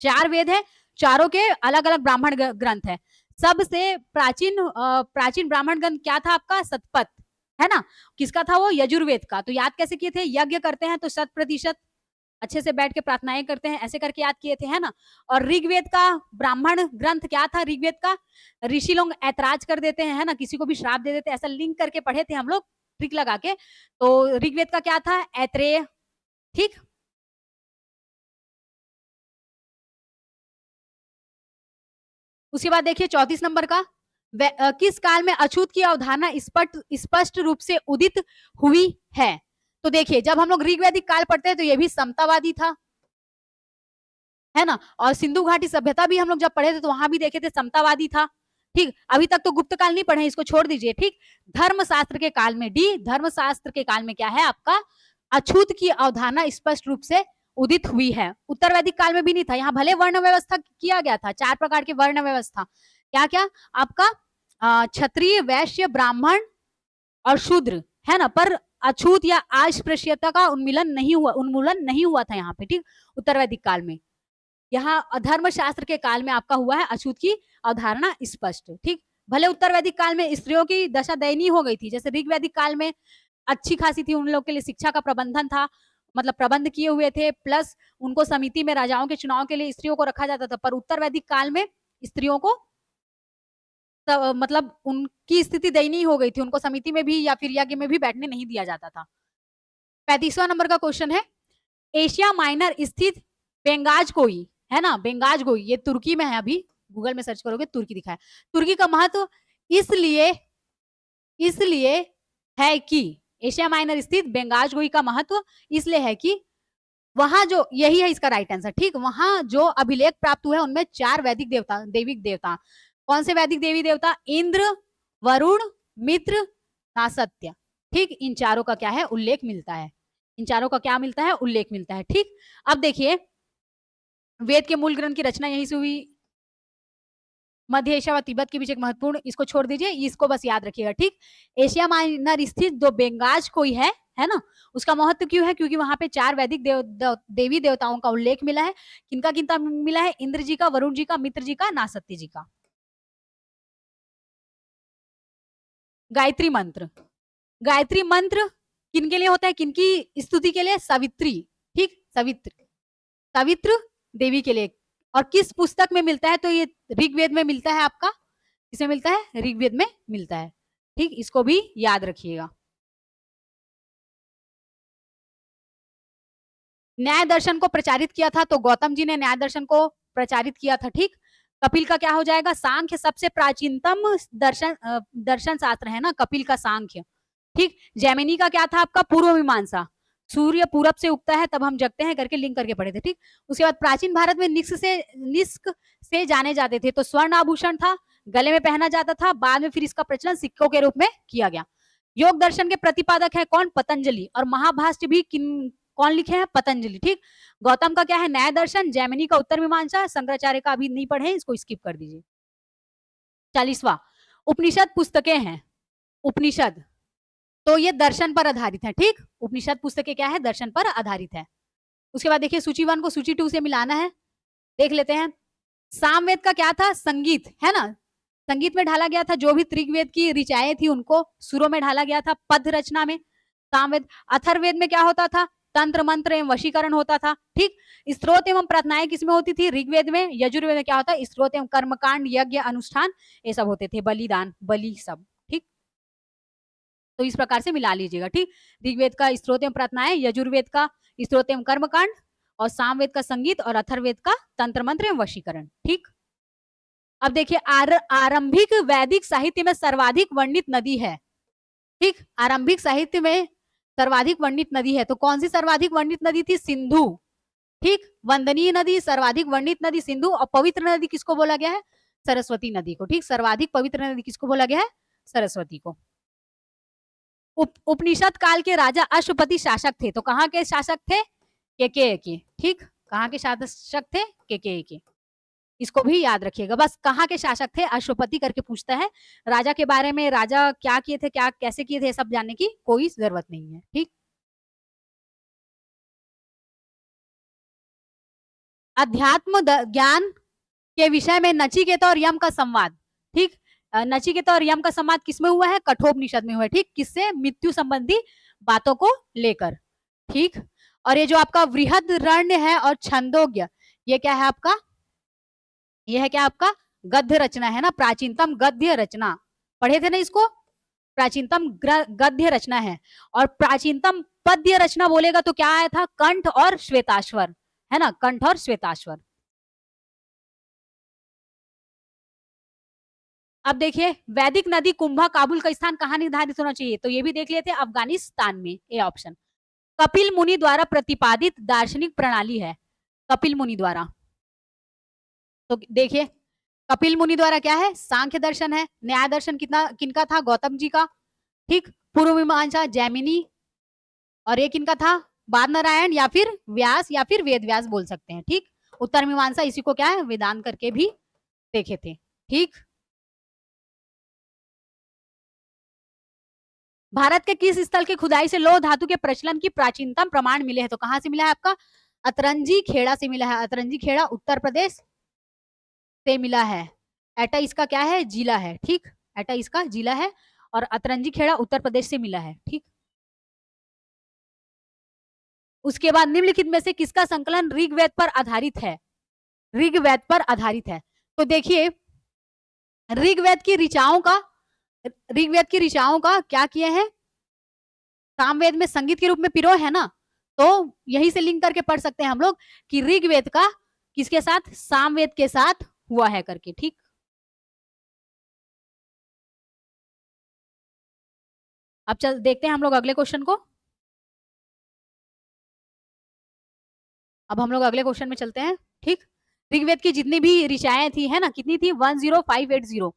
4 वेद है, चारों के अलग अलग ब्राह्मण ग्रंथ है। सबसे प्राचीन ब्राह्मण ग्रंथ क्या था आपका? सतपथ, है ना? किसका था वो? यजुर्वेद का। तो याद कैसे किए थे? यज्ञ करते हैं तो 100% अच्छे से बैठ के प्रार्थनाएं करते हैं, ऐसे करके याद किए थे, है ना? और ऋग्वेद का ब्राह्मण ग्रंथ क्या था? ऋग्वेद का ऋषि लोग ऐतराज कर देते हैं, है ना, किसी को भी श्राप दे देते हैं, ऐसा लिंक करके पढ़े थे हम लोग, ट्रिक लगा के। तो ऋग्वेद का क्या था? ऐत्रेय। ठीक, उसके बाद देखिए 34 नंबर का, किस काल में अछूत की अवधारणा स्पष्ट रूप से उदित हुई है? तो देखिए जब हम लोग ऋग्वैदिक काल पढ़ते हैं तो ये भी समतावादी था, है ना? और सिंधु घाटी सभ्यता भी हम लोग जब पढ़े थे तो वहां भी देखे थे समतावादी था। ठीक, अभी तक तो गुप्त काल नहीं पढ़े, इसको छोड़ दीजिए। ठीक, धर्मशास्त्र के काल में, डी धर्मशास्त्र के काल में क्या है आपका? अछूत की अवधारणा स्पष्ट रूप से उदित हुई है। उत्तर वैदिक काल में भी नहीं था, यहाँ भले वर्ण व्यवस्था किया गया था, 4 प्रकार के वर्ण व्यवस्था, क्या क्या आपका? क्षत्रिय, वैश्य, ब्राह्मण और शूद्र, है ना? पर अछूत या अस्पृश्यता का उन्मूलन नहीं हुआ था यहाँ पे। ठीक, उत्तर वैदिक काल में, यहाँ धर्मशास्त्र के काल में आपका हुआ है अछूत की अवधारणा स्पष्ट। ठीक, भले उत्तर वैदिक काल में स्त्रियों की दशा दयनीय हो गई थी, जैसे ऋग वैदिक काल में अच्छी खासी थी, उन लोग के लिए शिक्षा का प्रबंधन था, मतलब प्रबंध किए हुए थे, प्लस उनको समिति में राजाओं के चुनाव के लिए स्त्रियों को रखा जाता था। पर उत्तर वैदिक काल में स्त्रियों को मतलब उनकी स्थिति दयनीय हो गई थी, उनको समिति में भी या फिर यज्ञ में भी बैठने नहीं दिया जाता था। 35वां नंबर का क्वेश्चन है, एशिया माइनर स्थित बेंगाज कोई, है ना, बेंगाज कोई, ये तुर्की में है, अभी गूगल में सर्च करोगे तुर्की दिखा है। तुर्की का महत्व इसलिए इसलिए है कि एशिया माइनर स्थित बेंगाज गोई का महत्व इसलिए है कि वहां जो, यही है इसका राइट आंसर। ठीक, वहां जो अभिलेख प्राप्त हुए हैं उनमें 4 वैदिक देवता, दैविक देवता, कौन से वैदिक देवी देवता? इंद्र, वरुण, मित्र, नासत्य। ठीक, इन चारों का क्या है? उल्लेख मिलता है। इन चारों का क्या मिलता है? उल्लेख मिलता है। ठीक, अब देखिए वेद के मूल ग्रंथ की रचना यहीं से हुई, मध्य एशिया व तिब्बत के बीच एक महत्वपूर्ण, इसको छोड़ दीजिए, इसको बस याद रखिएगा। ठीक, एशिया माइनर स्थित जो बेंगाज कोई है ना, उसका महत्व क्यों है? क्योंकि वहां पे 4 वैदिक देवी देवताओं का उल्लेख मिला है। किनका किनका मिला है? इंद्र जी का, वरुण जी का, मित्र जी का, नासत्य जी का। गायत्री मंत्र, गायत्री मंत्र किनके लिए होता है? किनकी स्तुति के लिए? सवित्री। ठीक, सवित्र, सवित्र देवी के लिए। और किस पुस्तक में मिलता है? तो ये ऋग्वेद में मिलता है आपका, किसमें मिलता है? ऋग्वेद में मिलता है। ठीक, इसको भी याद रखिएगा। न्याय दर्शन को प्रचारित किया था, तो गौतम जी ने न्याय दर्शन को प्रचारित किया था। ठीक, कपिल का क्या हो जाएगा? सांख्य सबसे प्राचीनतम दर्शन शास्त्र है ना, कपिल का सांख्य। ठीक, जैमिनी का क्या था आपका? पूर्व मीमांसा, सूर्य पूरब से उगता है तब हम जगते हैं करके लिंक करके पढ़े थे। ठीक, उसके बाद प्राचीन भारत में निष्क से जाने जाते थे, तो स्वर्ण आभूषण था, गले में पहना जाता था, बाद में फिर इसका प्रचलन सिक्कों के रूप में किया गया। योग दर्शन के प्रतिपादक है कौन? पतंजलि। और महाभाष्य भी कौन लिखे हैं? पतंजलि। ठीक, गौतम का क्या है? न्याय दर्शन, जैमिनी का उत्तर मीमांसा, शंकराचार्य का अभी नहीं पढ़े, इसको स्किप कर दीजिए। 40वां, उपनिषद पुस्तकें हैं, उपनिषद तो ये दर्शन पर आधारित है। ठीक, उपनिषद पुस्तकें क्या है? दर्शन पर आधारित है। उसके बाद देखिए सूची 1 को सूची 2 से मिलाना है, देख लेते हैं। सामवेद का क्या था? संगीत, है ना, संगीत में ढाला गया था, जो भी ऋग्वेद की ऋचाएं थी उनको सुरों में ढाला गया था, पद रचना में। सामवेद। अथर्ववेद में क्या होता था? तंत्र मंत्र एवं वशीकरण होता था। ठीक, स्त्रोत एवं प्रार्थनाएं किसमें होती थी? ऋग्वेद में। यजुर्वेद में क्या होता है? स्त्रोत एवं कर्मकांड, यज्ञ, अनुष्ठान, ये सब होते थे, बलिदान, बलि सब। ठीक, तो इस प्रकार से मिला लीजिएगा। ठीक, ऋग्वेद का स्त्रोत एवं प्रार्थनाएं, यजुर्वेद का स्त्रोत एवं कर्मकांड, और सामवेद का संगीत, और अथर्ववेद का तंत्र मंत्र एवं वशीकरण। ठीक, अब देखिए आरंभिक वैदिक साहित्य में सर्वाधिक वर्णित नदी है, ठीक, आरंभिक साहित्य में सर्वाधिक वर्णित नदी है, तो कौन सी सर्वाधिक वर्णित नदी थी? सिंधु, ठीक, वंदनीय नदी, सर्वाधिक वर्णित नदी सिंधु, और पवित्र नदी किसको बोला गया है? सरस्वती नदी को, ठीक, सर्वाधिक पवित्र नदी किसको बोला गया है? सरस्वती को। उपनिषद काल के राजा अश्वपति शासक थे, तो कहाँ के शासक थे? के, ठीक, कहाँ के शासक थे? के। इसको भी याद रखिएगा, बस कहाँ के शासक थे अश्वपति करके पूछता है, राजा के बारे में, राजा क्या किए थे, क्या कैसे किए थे, सब जानने की कोई जरूरत नहीं है, ठीक। अध्यात्म ज्ञान के विषय में नचिकेता और यम का संवाद, ठीक, नचिकेता और यम का संवाद किसमें हुआ है? कठोपनिषद में हुआ है, ठीक, किससे? मृत्यु संबंधी बातों को लेकर, ठीक। और ये जो आपका बृहदरण्य है और छंदोग्य, ये क्या है आपका? ये है क्या आपका? गद्य रचना है ना, प्राचीनतम गद्य रचना, पढ़े थे ना इसको? प्राचीनतम गद्य रचना है। और प्राचीनतम पद्य रचना बोलेगा तो क्या आया था? कंठ और श्वेताश्वर, है ना, कंठ और श्वेताश्वर। अब देखिए, वैदिक नदी कुंभा काबुल का स्थान कहाँ निर्धारित होना चाहिए? तो ये भी देख लेते हैं, अफगानिस्तान में, ये ऑप्शन। कपिल मुनि द्वारा प्रतिपादित दार्शनिक प्रणाली है, कपिल मुनि द्वारा, तो देखिए कपिल मुनि द्वारा क्या है? सांख्य दर्शन है। न्याय दर्शन कितना किनका था? गौतम जी का, ठीक। पूर्व मीमांसा जैमिनी, और ये किनका था? बाद नारायण या फिर व्यास या फिर वेद व्यास बोल सकते हैं, ठीक। उत्तर मीमांसा इसी को क्या है? वेदांत करके भी देखे थे, ठीक। भारत के किस स्थल की खुदाई से लौह धातु के प्रचलन की प्राचीनतम प्रमाण मिले हैं? तो कहां से मिला है आपका? अतरंजी खेड़ा से मिला है। अतरंजी खेड़ा उत्तर प्रदेश से मिला है। एटा इसका क्या है? जिला है, ठीक, एटा इसका जिला है, और अतरंजी खेड़ा उत्तर प्रदेश से मिला है, ठीक। उसके बाद निम्नलिखित में से किसका संकलन ऋग्वेद पर आधारित है? ऋग्वेद पर आधारित है, तो देखिए ऋग्वेद की ऋचाओं का, ऋग्वेद की ऋचाओं का क्या किए हैं? सामवेद में संगीत के रूप में पिरो है ना, तो यही से लिंक करके पढ़ सकते हैं हम लोग कि ऋग्वेद का किसके साथ? सामवेद के साथ हुआ है करके, ठीक। अब चल देखते हैं हम लोग अगले क्वेश्चन को। अब हम लोग अगले क्वेश्चन में चलते हैं, ठीक। ऋग्वेद की जितनी भी ऋचाएं थी, है ना, कितनी थी? 10580,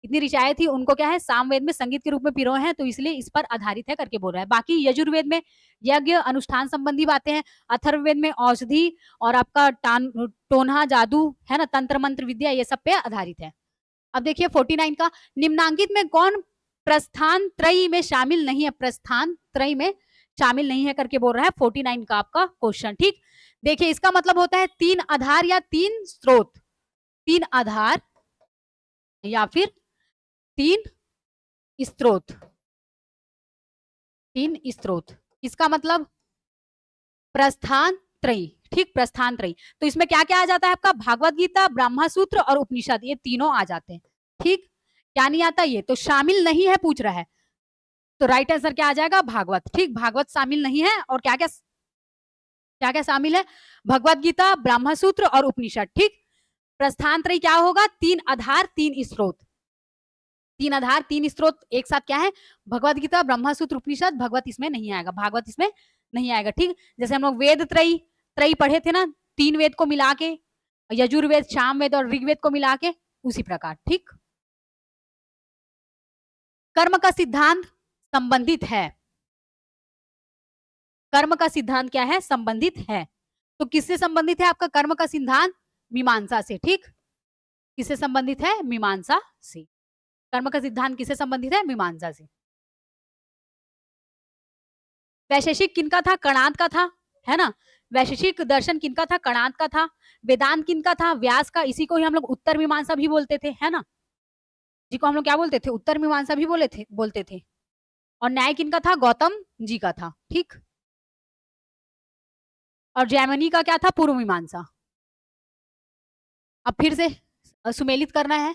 कितनी ऋचाएं थी? उनको क्या है? सामवेद में संगीत के रूप में पिरो है, तो इसलिए इस पर आधारित है करके बोल रहा है। बाकी यजुर्वेद में यज्ञ अनुष्ठान संबंधी बातें हैं, अथर्ववेद में औषधि और आपका टोनहा जादू, है ना, तंत्र मंत्र विद्या, ये सब पे आधारित है। अब देखिए 49 का, निम्नांकित में कौन प्रस्थान त्रयी में शामिल नहीं है? प्रस्थान त्रयी में शामिल नहीं है करके बोल रहा है 49 का आपका क्वेश्चन, ठीक। देखिए इसका मतलब होता है 3 आधार या 3 स्रोत, 3 आधार या फिर 3 स्रोत, 3 स्रोत, इसका मतलब प्रस्थान त्रयी, ठीक, प्रस्थान त्रयी। तो इसमें क्या क्या आ जाता है आपका? भागवत गीता, ब्रह्मा सूत्र और उपनिषद, ये तीनों आ जाते हैं, ठीक। क्या नहीं आता? ये तो शामिल नहीं है पूछ रहा है, तो राइट आंसर क्या आ जाएगा? भागवत, ठीक, भागवत शामिल नहीं है। और क्या क्या क्या क्या शामिल है? भगवत गीता, ब्रह्म सूत्र और उपनिषद, ठीक। प्रस्थान त्रयी क्या होगा? 3 आधार 3 स्रोत, 3 आधार 3 स्रोत एक साथ क्या है? भगवत गीता, ब्रह्म सूत्र, उपनिषद। भगवत इसमें नहीं आएगा, भागवत इसमें नहीं आएगा, ठीक। जैसे हम लोग वेद त्रयी त्रयी पढ़े थे ना, 3 वेद को मिला के, यजुर्वेद, सामवेद और ऋग्वेद को मिला के, उसी प्रकार, ठीक। कर्म का सिद्धांत संबंधित है, कर्म का सिद्धांत क्या है? संबंधित है। तो किससे संबंधित है आपका कर्म का सिद्धांत? मीमांसा से, ठीक। किससे संबंधित है? मीमांसा से। कर्म का सिद्धांत किससे संबंधित है? मीमांसा से। वैशेषिक किनका था? कणाद का था, है ना। वैशेषिक दर्शन किनका था? कणाद का था। वेदांत किनका था? व्यास का। इसी को ही हम लोग उत्तर मीमांसा भी बोलते थे, है ना, जी को हम लोग क्या बोलते थे? उत्तर मीमांसा भी बोलते थे। और न्याय किनका था? गौतम जी का था, ठीक। और जैमिनी का क्या था? पूर्व मीमांसा। अब फिर से सुमेलित करना है,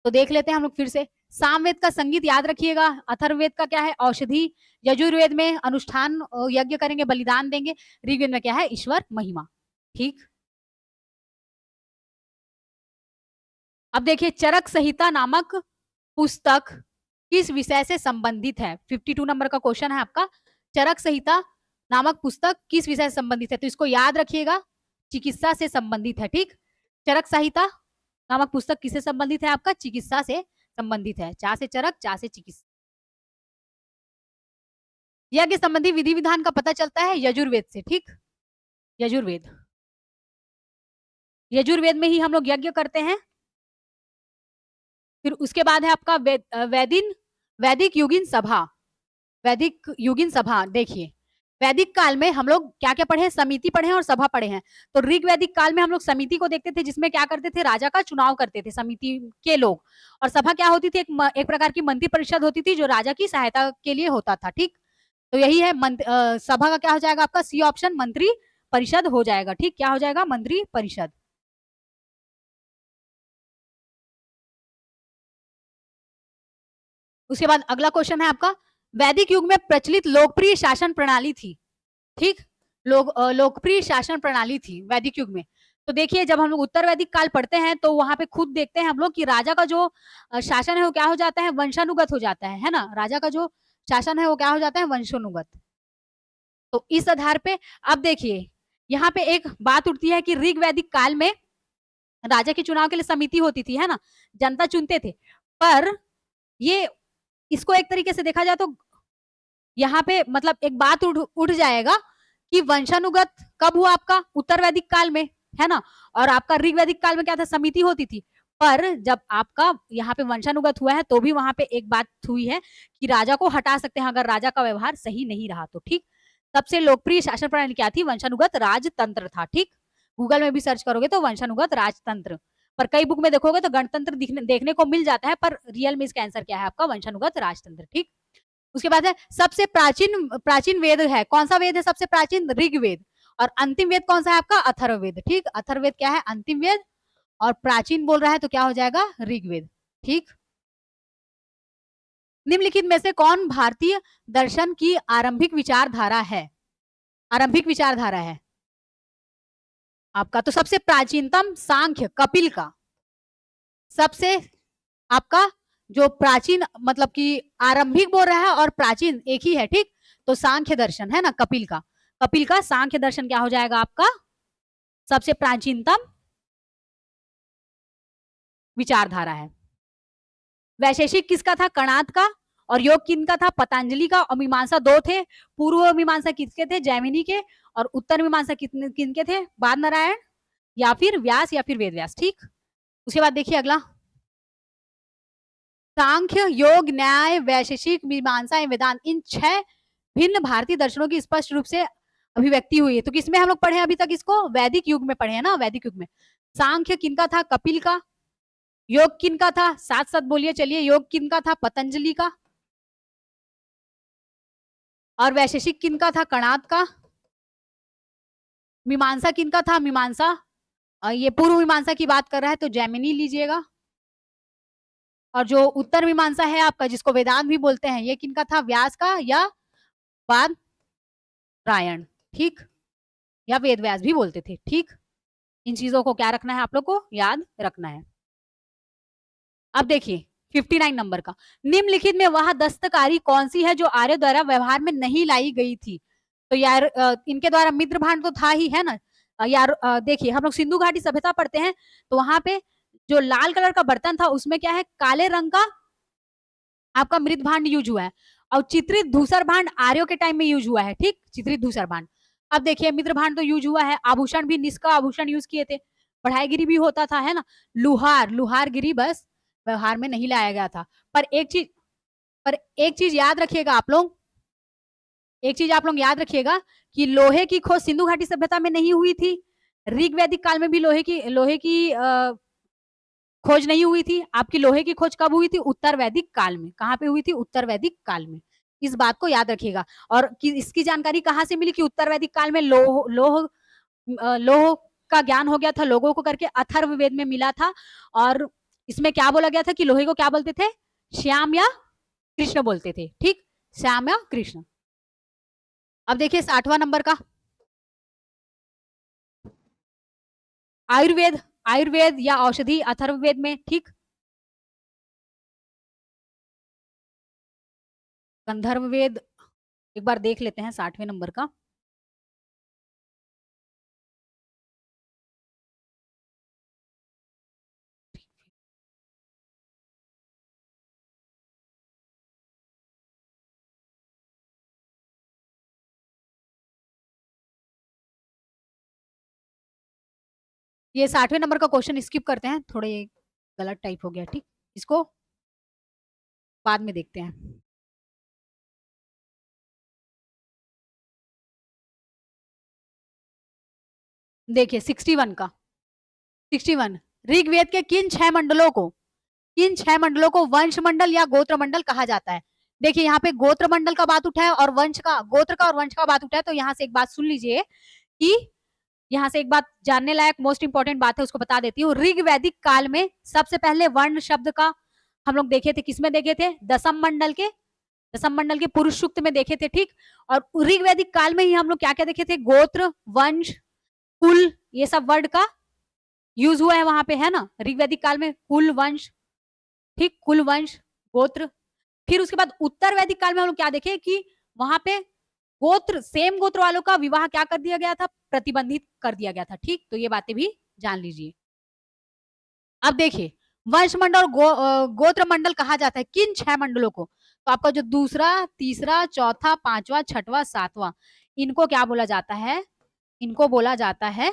तो देख लेते हैं हम लोग फिर से। सामवेद का संगीत याद रखिएगा। अथर्ववेद का क्या है? औषधि। यजुर्वेद में अनुष्ठान यज्ञ करेंगे, बलिदान देंगे। ऋग्वेद में क्या है? ईश्वर महिमा, ठीक। अब देखिए चरक संहिता नामक पुस्तक किस विषय से संबंधित है? 52 नंबर का क्वेश्चन है आपका। चरक संहिता नामक पुस्तक किस विषय से संबंधित है? तो इसको याद रखिएगा, चिकित्सा से संबंधित है। ठीक, चरक संहिता नामक पुस्तक किससे संबंधित है? आपका चिकित्सा से संबंधित है। चा से चरक, चा से चिकित्सा। यज्ञ संबंधी विधि विधान का पता चलता है यजुर्वेद से। ठीक, यजुर्वेद, यजुर्वेद में ही हम लोग यज्ञ करते हैं। फिर उसके बाद है आपका वैदिक युगीन सभा। वैदिक युगीन सभा, देखिए वैदिक काल में हम लोग क्या क्या पढ़े? समिति पढ़े और सभा पढ़े हैं। तो ऋग वैदिक काल में हम लोग समिति को देखते थे, जिसमें क्या करते थे? राजा का चुनाव करते थे समिति के लोग। और सभा क्या होती थी? एक प्रकार की मंत्री परिषद होती थी जो राजा की सहायता के लिए होता था। ठीक, तो यही है सभा का क्या हो जाएगा आपका? सी ऑप्शन, मंत्री परिषद हो जाएगा। ठीक, क्या हो जाएगा? मंत्री परिषद। उसके बाद अगला क्वेश्चन है आपका, वैदिक युग में प्रचलित लोकप्रिय शासन प्रणाली थी। ठीक, लोकप्रिय शासन प्रणाली थी वैदिक युग में। तो देखिए जब हम लोग उत्तर वैदिक काल पढ़ते हैं तो वहां पे खुद देखते हैं हम लोग कि राजा का जो शासन है वो क्या हो जाता है? वंशानुगत हो जाता है ना? राजा का जो शासन है वो क्या हो जाता है? वंशानुगत। तो इस आधार पे अब देखिए यहाँ पे एक बात उठती है कि ऋग वैदिक काल में राजा के चुनाव के लिए समिति होती थी, है ना? जनता चुनते थे। पर ये इसको एक तरीके से देखा जाए तो यहाँ पे मतलब एक बात उठ जाएगा कि वंशानुगत कब हुआ? आपका उत्तर वैदिक काल में, है ना? और आपका ऋग वैदिक काल में क्या था? समिति होती थी। पर जब आपका यहाँ पे वंशानुगत हुआ है तो भी वहां पे एक बात हुई है कि राजा को हटा सकते हैं अगर राजा का व्यवहार सही नहीं रहा तो। ठीक, सबसे लोकप्रिय शासन प्रणाली क्या थी? वंशानुगत राजतंत्र था। ठीक, गूगल में भी सर्च करोगे तो वंशानुगत राजतंत्र, पर कई बुक में देखोगे तो गणतंत्र देखने को मिल जाता है, पर रियल में इसका आंसर क्या है? आपका वंशानुगत राजतंत्र। ठीक, उसके बाद है सबसे प्राचीन प्राचीन वेद है कौन सा? वेद है सबसे प्राचीन? ऋग्वेद। और अंतिम वेद कौन सा है आपका? अथर्ववेद। ठीक, अथर्ववेद क्या है? अंतिम वेद। और प्राचीन बोल रहा है तो क्या हो जाएगा? ऋग्वेद। ठीक, निम्नलिखित में से कौन भारतीय दर्शन की आरंभिक विचारधारा है? आरंभिक विचारधारा है आपका, तो सबसे प्राचीनतम सांख्य कपिल का। सबसे आपका जो प्राचीन मतलब कि आरंभिक बोल रहा है और प्राचीन एक ही है। ठीक, तो सांख्य दर्शन है ना कपिल का। कपिल का सांख्य दर्शन क्या हो जाएगा आपका? सबसे प्राचीनतम विचारधारा है। वैशेषिक किसका था? कणाद का। और योग किनका था? पतंजलि का। और मीमांसा दो थे, पूर्व मीमांसा किसके थे? जैमिनी के। और उत्तर मीमांसा किनके थे? बाद नारायण या फिर व्यास या फिर वेद व्यास। ठीक, उसके बाद देखिए अगला, सांख्य, योग, न्याय, वैशेषिक, मीमांसा एवं वेदांत, इन 6 भिन्न भारतीय दर्शनों की स्पष्ट रूप से अभिव्यक्ति हुई है। तो किसमें हम लोग पढ़े अभी तक इसको? वैदिक युग में पढ़े हैं ना। वैदिक युग में सांख्य किनका था? कपिल का। योग किनका था? साथ साथ बोलिए चलिए, योग किनका था? पतंजलि का। और वैशेषिक किनका था? कणाद का। मीमांसा किनका था? मीमांसा ये पूर्व मीमांसा की बात कर रहा है तो जैमिनी लीजिएगा। और जो उत्तर मीमांसा है आपका जिसको वेदांत भी बोलते हैं, ये किनका था? व्यास का या बाद रायण। ठीक, या वेद व्यास भी बोलते थे। ठीक, इन चीजों को क्या रखना है? आप लोग को याद रखना है। अब देखिए 59 नंबर का, निम्नलिखित में वह दस्तकारी कौन सी है जो आर्य द्वारा व्यवहार में नहीं लाई गई थी? तो यार इनके द्वारा मित्र भांड तो था ही, है ना? यार देखिए हम लोग सिंधु घाटी सभ्यता पढ़ते हैं तो वहां पे जो लाल कलर का बर्तन था उसमें क्या है? काले रंग का आपका मृत भांड यूज हुआ है। और चित्रित धूसर भांड आर्यों के टाइम में यूज हुआ है। ठीक, चित्रित धूसर भांड। अब देखिए मित्र भांड तो यूज हुआ है, आभूषण भी निष्का आभूषण यूज किए थे, पढ़ाईगिरी भी होता था, है ना? लुहारगिरी बस व्यवहार में नहीं लाया गया था। पर एक चीज याद रखिएगा आप लोग, एक चीज आप लोग याद रखिएगा कि लोहे की खोज सिंधु घाटी सभ्यता में नहीं हुई थी। ऋग वैदिक काल में भी लोहे की खोज नहीं हुई थी। आपकी लोहे की खोज कब हुई थी? उत्तर वैदिक काल में। कहां पे हुई थी? उत्तर वैदिक काल में। इस बात को याद रखिएगा। और इसकी जानकारी कहां से मिली कि उत्तर वैदिक काल में लोह का ज्ञान हो गया था लोगों को करके? अथर्ववेद में मिला था। और इसमें क्या बोला गया था कि लोहे को क्या बोलते थे? श्याम या कृष्ण बोलते थे। ठीक, श्याम या कृष्ण। अब देखिए 60वां नंबर का, आयुर्वेद। आयुर्वेद या औषधि अथर्ववेद में, ठीक। गंधर्व वेद एक बार देख लेते हैं 60वें नंबर का। ये 60वें नंबर का क्वेश्चन स्किप करते हैं, थोड़े गलत टाइप हो गया, ठीक। इसको बाद में देखते हैं। देखिए 61 का, 61, ऋग्वेद के किन छह मंडलों को वंश मंडल या गोत्र मंडल कहा जाता है। देखिए यहाँ पे गोत्र मंडल का बात उठा है और वंश का, गोत्र का और वंश का बात उठा है, तो यहाँ से एक बात सुन लीजिए कि यहाँ से एक बात जानने लायक मोस्ट इंपॉर्टेंट बात है, उसको बता देती हूँ। ऋग वैदिक काल में सबसे पहले वर्ण शब्द का हम लोग देखे थे, किसमें देखे थे? दसम मंडल के पुरुष सूक्त में देखे थे, ठीक। और ऋग वैदिक काल में ही हम लोग क्या क्या देखे थे? गोत्र, वंश, कुल, ये सब वर्ड का यूज हुआ है वहां पे, है ना। ऋग्वैदिक काल में कुल, वंश, ठीक, कुल, वंश, गोत्र। फिर उसके बाद उत्तर वैदिक काल में हम लोग क्या देखे कि वहां पे गोत्र, सेम गोत्र वालों का विवाह क्या कर दिया गया था? प्रतिबंधित कर दिया गया था, ठीक। तो ये बातें भी जान लीजिए। अब देखिए वंश मंडल और गोत्र मंडल कहा जाता है किन 6 मंडलों को? तो आपका जो दूसरा, तीसरा, चौथा, पांचवा, छठवां, सातवां, इनको क्या बोला जाता है? इनको बोला जाता है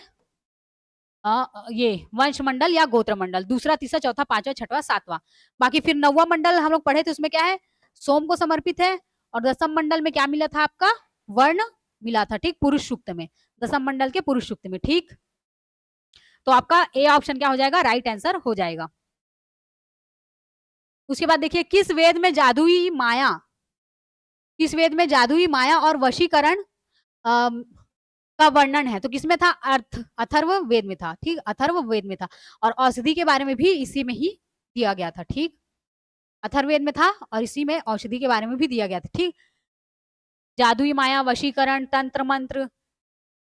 ये वंश मंडल या गोत्र मंडल। दूसरा, तीसरा, चौथा, पांचवा, छठवां, सातवां। बाकी फिर 9वां मंडल हम लोग पढ़े थे, उसमें क्या है? सोम को समर्पित है। और 10म मंडल में क्या मिला था आपका? वर्ण मिला था, ठीक, पुरुष सूक्त में, 10म मंडल के पुरुष सूक्त में, ठीक। तो आपका ए ऑप्शन क्या हो जाएगा? राइट आंसर हो जाएगा। उसके बाद देखिए किस वेद में जादुई माया और वशीकरण का वर्णन है? तो किसमें था? अथर्व वेद में था, ठीक, अथर्व वेद में था। और औषधि के बारे में भी इसी में ही दिया गया था, ठीक। अथर्ववेद में था और इसी में औषधि के बारे में भी दिया गया था, ठीक। जादुई माया, वशीकरण, तंत्र मंत्र,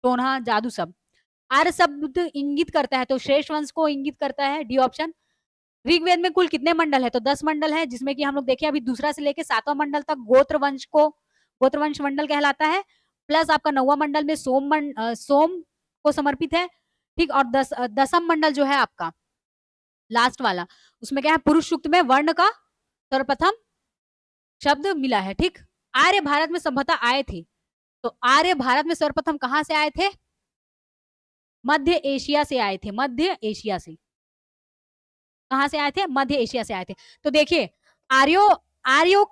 टोना, जादू, सब। आर्य शब्द इंगित करता है, तो श्रेष्ठ वंश को इंगित करता है, डी ऑप्शन। ऋग्वेद में कुल कितने मंडल है? तो 10 मंडल है, जिसमें कि हम लोग देखें अभी दूसरा से लेके 7वां मंडल तक गोत्रवंश मंडल कहलाता है। प्लस आपका 9वां मंडल में सोम को समर्पित है, ठीक। और 10म मंडल जो है आपका लास्ट वाला, उसमें क्या है? पुरुष सूक्त में वर्ण का सर्वप्रथम शब्द मिला है, ठीक। आर्य भारत में सभ्यता आए थे, तो आर्य भारत में सर्वप्रथम कहां से आए थे? मध्य एशिया से आए थे, मध्य एशिया से। कहां से आए थे? मध्य एशिया से आए थे। तो देखिए आर्यो आर्यो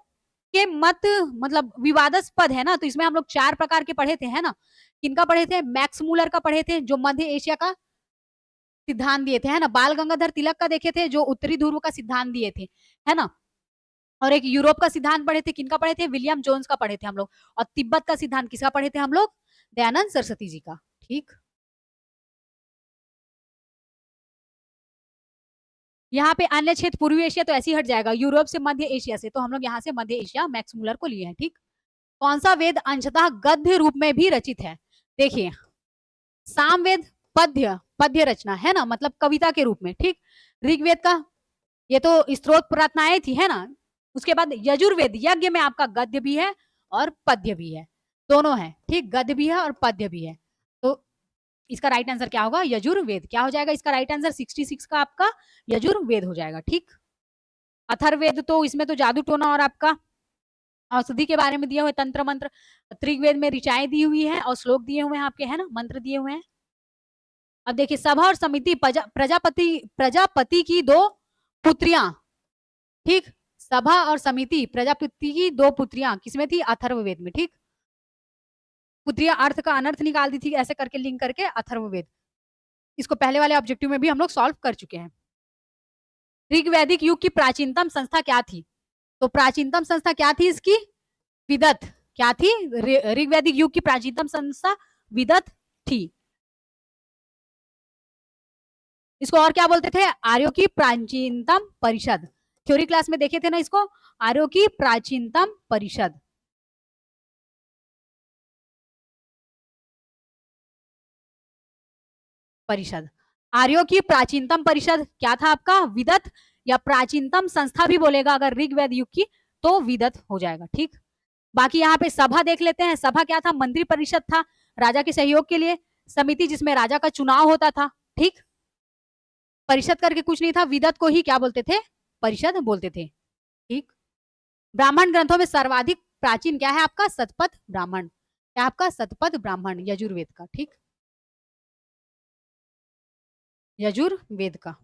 के मत मतलब विवादास्पद है ना, तो इसमें हम लोग 4 प्रकार के पढ़े थे, है ना। किनका पढ़े थे? मैक्स मूलर का पढ़े थे, जो मध्य एशिया का सिद्धांत दिए थे, है ना। बाल गंगाधर तिलक का देखे थे, जो उत्तरी ध्रुव का सिद्धांत दिए थे, है ना। और एक यूरोप का सिद्धांत पढ़े थे, किनका पढ़े थे? विलियम जोन्स का पढ़े थे हम लोग। और तिब्बत का सिद्धांत किसका पढ़े थे हम लोग? दयानंद सरस्वती जी का, ठीक। यहाँ पे अन्य क्षेत्र पूर्वी एशिया तो ऐसे ही हट जाएगा, यूरोप से मध्य एशिया से, तो हम लोग यहाँ से मध्य एशिया मैक्स मूलर को लिए हैं, ठीक। कौन सा वेद अंशतः गद्य रूप में भी रचित है? देखिए सामवेद पद्य पद्य रचना, है ना, मतलब कविता के रूप में, ठीक। ऋग्वेद का ये तो स्त्रोत प्रार्थनाएं थी, है ना। उसके बाद यजुर्वेद यज्ञ में आपका गद्य भी है और पद्य भी है, दोनों है, ठीक। गद्य भी है और पद्य भी है। तो इसका राइट आंसर क्या होगा? यजुर्वेद। क्या हो जाएगा इसका राइट आंसर? 66 का आपका यजुर्वेद हो जाएगा, ठीक। अथर्ववेद तो इसमें तो जादू टोना और आपका औषधि के बारे में दिया हुआ है, तंत्र मंत्र। ऋग्वेद में ऋचाएं दी हुई है और श्लोक दिए हुए हैं आपके, है ना, मंत्र दिए हुए हैं। अब देखिए सभा और समिति, प्रजापति की 2 पुत्रियां, ठीक। सभा और समिति प्रजापति की 2 पुत्रियां किसमें थी? अथर्ववेद में, ठीक। पुत्रियां अर्थ का अनर्थ निकाल दी थी, ऐसे करके लिंक करके अथर्ववेद। इसको पहले वाले ऑब्जेक्टिव में भी हम लोग सॉल्व कर चुके हैं। ऋग्वैदिक युग की प्राचीनतम संस्था क्या थी? तो प्राचीनतम संस्था क्या थी इसकी? विदत। क्या थी? ऋग्वैदिक युग की प्राचीनतम संस्था विदत थी। इसको और क्या बोलते थे? आर्यों की प्राचीनतम परिषद। थ्योरी क्लास में देखे थे ना इसको, आर्यों की प्राचीनतम परिषद। आर्यों की प्राचीनतम परिषद क्या था आपका? विदत, या प्राचीनतम संस्था भी बोलेगा अगर ऋग्वेद युग की तो विदत हो जाएगा। ठीक, बाकी यहाँ पे सभा देख लेते हैं। सभा क्या था? मंत्री परिषद था, राजा के सहयोग के लिए। समिति जिसमें राजा का चुनाव होता था। ठीक, परिषद करके कुछ नहीं था, विदत को ही क्या बोलते थे? परिषद बोलते थे। ठीक, ब्राह्मण ग्रंथों में सर्वाधिक प्राचीन क्या है आपका? शतपथ ब्राह्मण। क्या आपका? शतपथ ब्राह्मण यजुर्वेद का। ठीक, यजुर्वेद का,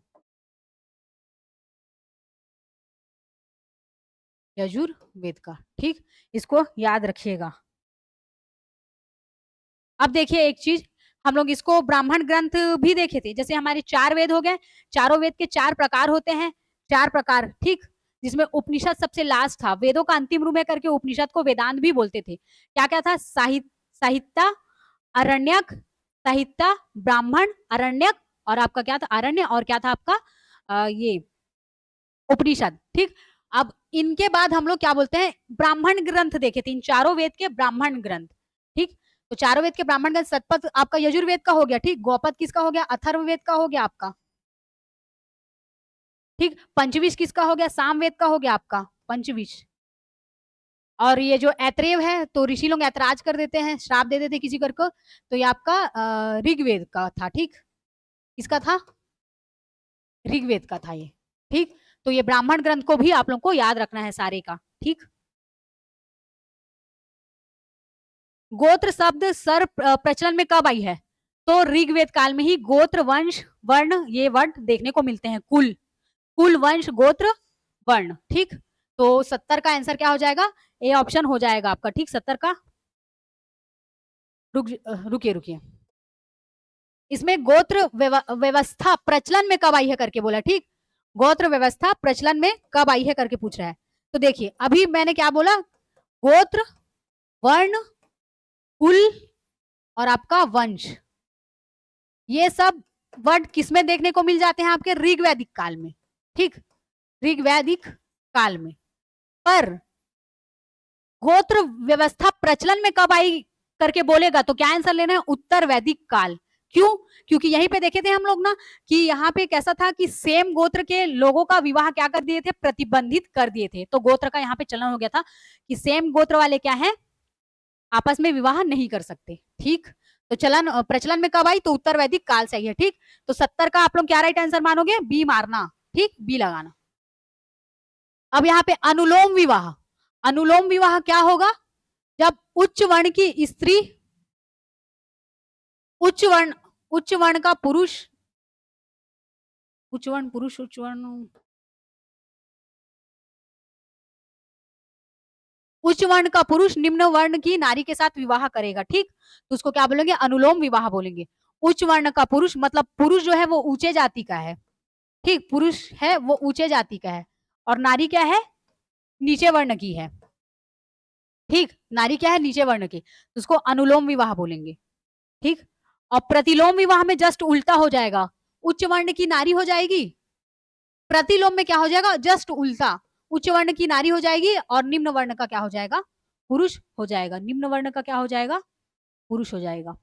यजुर्वेद का। ठीक, इसको याद रखिएगा। अब देखिए एक चीज, हम लोग इसको ब्राह्मण ग्रंथ भी देखे थे। जैसे हमारे 4 वेद हो गए, चारों वेद के 4 प्रकार होते हैं, 4 प्रकार। ठीक, जिसमें उपनिषद सबसे लास्ट था। वेदों का अंतिम रूप है करके उपनिषद को वेदांत भी बोलते थे। क्या क्या था? साहित्य, अरण्यक, साहित्य, ब्राह्मण, अरण्यक, और आपका क्या था? अरण्य, और क्या था आपका? ये उपनिषद। ठीक, अब इनके बाद हम लोग क्या बोलते हैं? ब्राह्मण ग्रंथ देखे थे, इन चारों वेद के ब्राह्मण ग्रंथ। ठीक, तो चारों वेद के ब्राह्मण ग्रंथ, शतपथ आपका यजुर्वेद का हो गया। ठीक, गौपद किसका हो गया? अथर्ववेद का हो गया आपका। ठीक, पंचविश किसका हो गया? सामवेद का हो गया आपका पंचविश। और ये जो ऐत्रेय है तो ऋषि लोग ऐतराज कर देते हैं, श्राप दे देते किसी कर को, तो ये आपका ऋग्वेद का था। ठीक, किसका था? ऋग्वेद का था ये। ठीक, तो ये ब्राह्मण ग्रंथ को भी आप लोग को याद रखना है सारे का। ठीक, गोत्र शब्द सर प्रचलन में कब आई है? तो ऋग्वेद काल में ही गोत्र, वंश, वर्ण, ये वर्ड देखने को मिलते हैं। कुल, कुल, वंश, गोत्र, वर्ण। ठीक, तो 70 का आंसर क्या हो जाएगा? ए ऑप्शन हो जाएगा आपका। ठीक, 70 का। रुकिए रुकिए, इसमें गोत्र व्यवस्था प्रचलन में कब आई है करके बोला। ठीक, गोत्र व्यवस्था प्रचलन में कब आई है करके पूछ रहा है। तो देखिए अभी मैंने क्या बोला? गोत्र, वर्ण, कुल, और आपका वंश, ये सब वर्ड किसमें देखने को मिल जाते हैं? आपके ऋग्वैदिक काल में। ठीक, ऋग्वैदिक काल में। पर गोत्र व्यवस्था प्रचलन में कब आई करके बोलेगा तो क्या आंसर लेना है? उत्तर वैदिक काल। क्यों? क्योंकि यहीं पे देखे थे हम लोग ना कि यहाँ पे कैसा था कि सेम गोत्र के लोगों का विवाह क्या कर दिए थे? प्रतिबंधित कर दिए थे। तो गोत्र का यहाँ पे चलन हो गया था कि सेम गोत्र वाले क्या है? आपस में विवाह नहीं कर सकते। ठीक, तो चलन प्रचलन में कब आई? तो उत्तर वैदिक काल से आई है। ठीक, तो 70 का आप लोग क्या राइट आंसर मानोगे? बी मारना। ठीक, बी लगाना। अब यहाँ पे अनुलोम विवाह, अनुलोम विवाह क्या होगा? जब उच्च वर्ण की स्त्री, उच्च वर्ण का पुरुष, उच्च वर्ण पुरुष, उच्च वर्ण, उच्च वर्ण का पुरुष निम्न वर्ण की नारी के साथ विवाह करेगा। ठीक, तो उसको क्या बोलेंगे? अनुलोम विवाह बोलेंगे। उच्च वर्ण का पुरुष मतलब पुरुष जो है वो ऊंचे जाति का है। ठीक, पुरुष है वो ऊंचे जाति का है, और नारी क्या है? नीचे वर्ण की है। ठीक, नारी क्या है? नीचे वर्ण की, तो उसको अनुलोम विवाह बोलेंगे। ठीक, और प्रतिलोम विवाह में जस्ट उल्टा हो जाएगा, उच्च वर्ण की नारी हो जाएगी, प्रतिलोम में क्या हो जाएगा? जस्ट उल्टा, उच्च वर्ण की नारी हो जाएगी और निम्न वर्ण का क्या हो जाएगा? पुरुष हो जाएगा। निम्न वर्ण का क्या हो जाएगा? पुरुष हो जाएगा।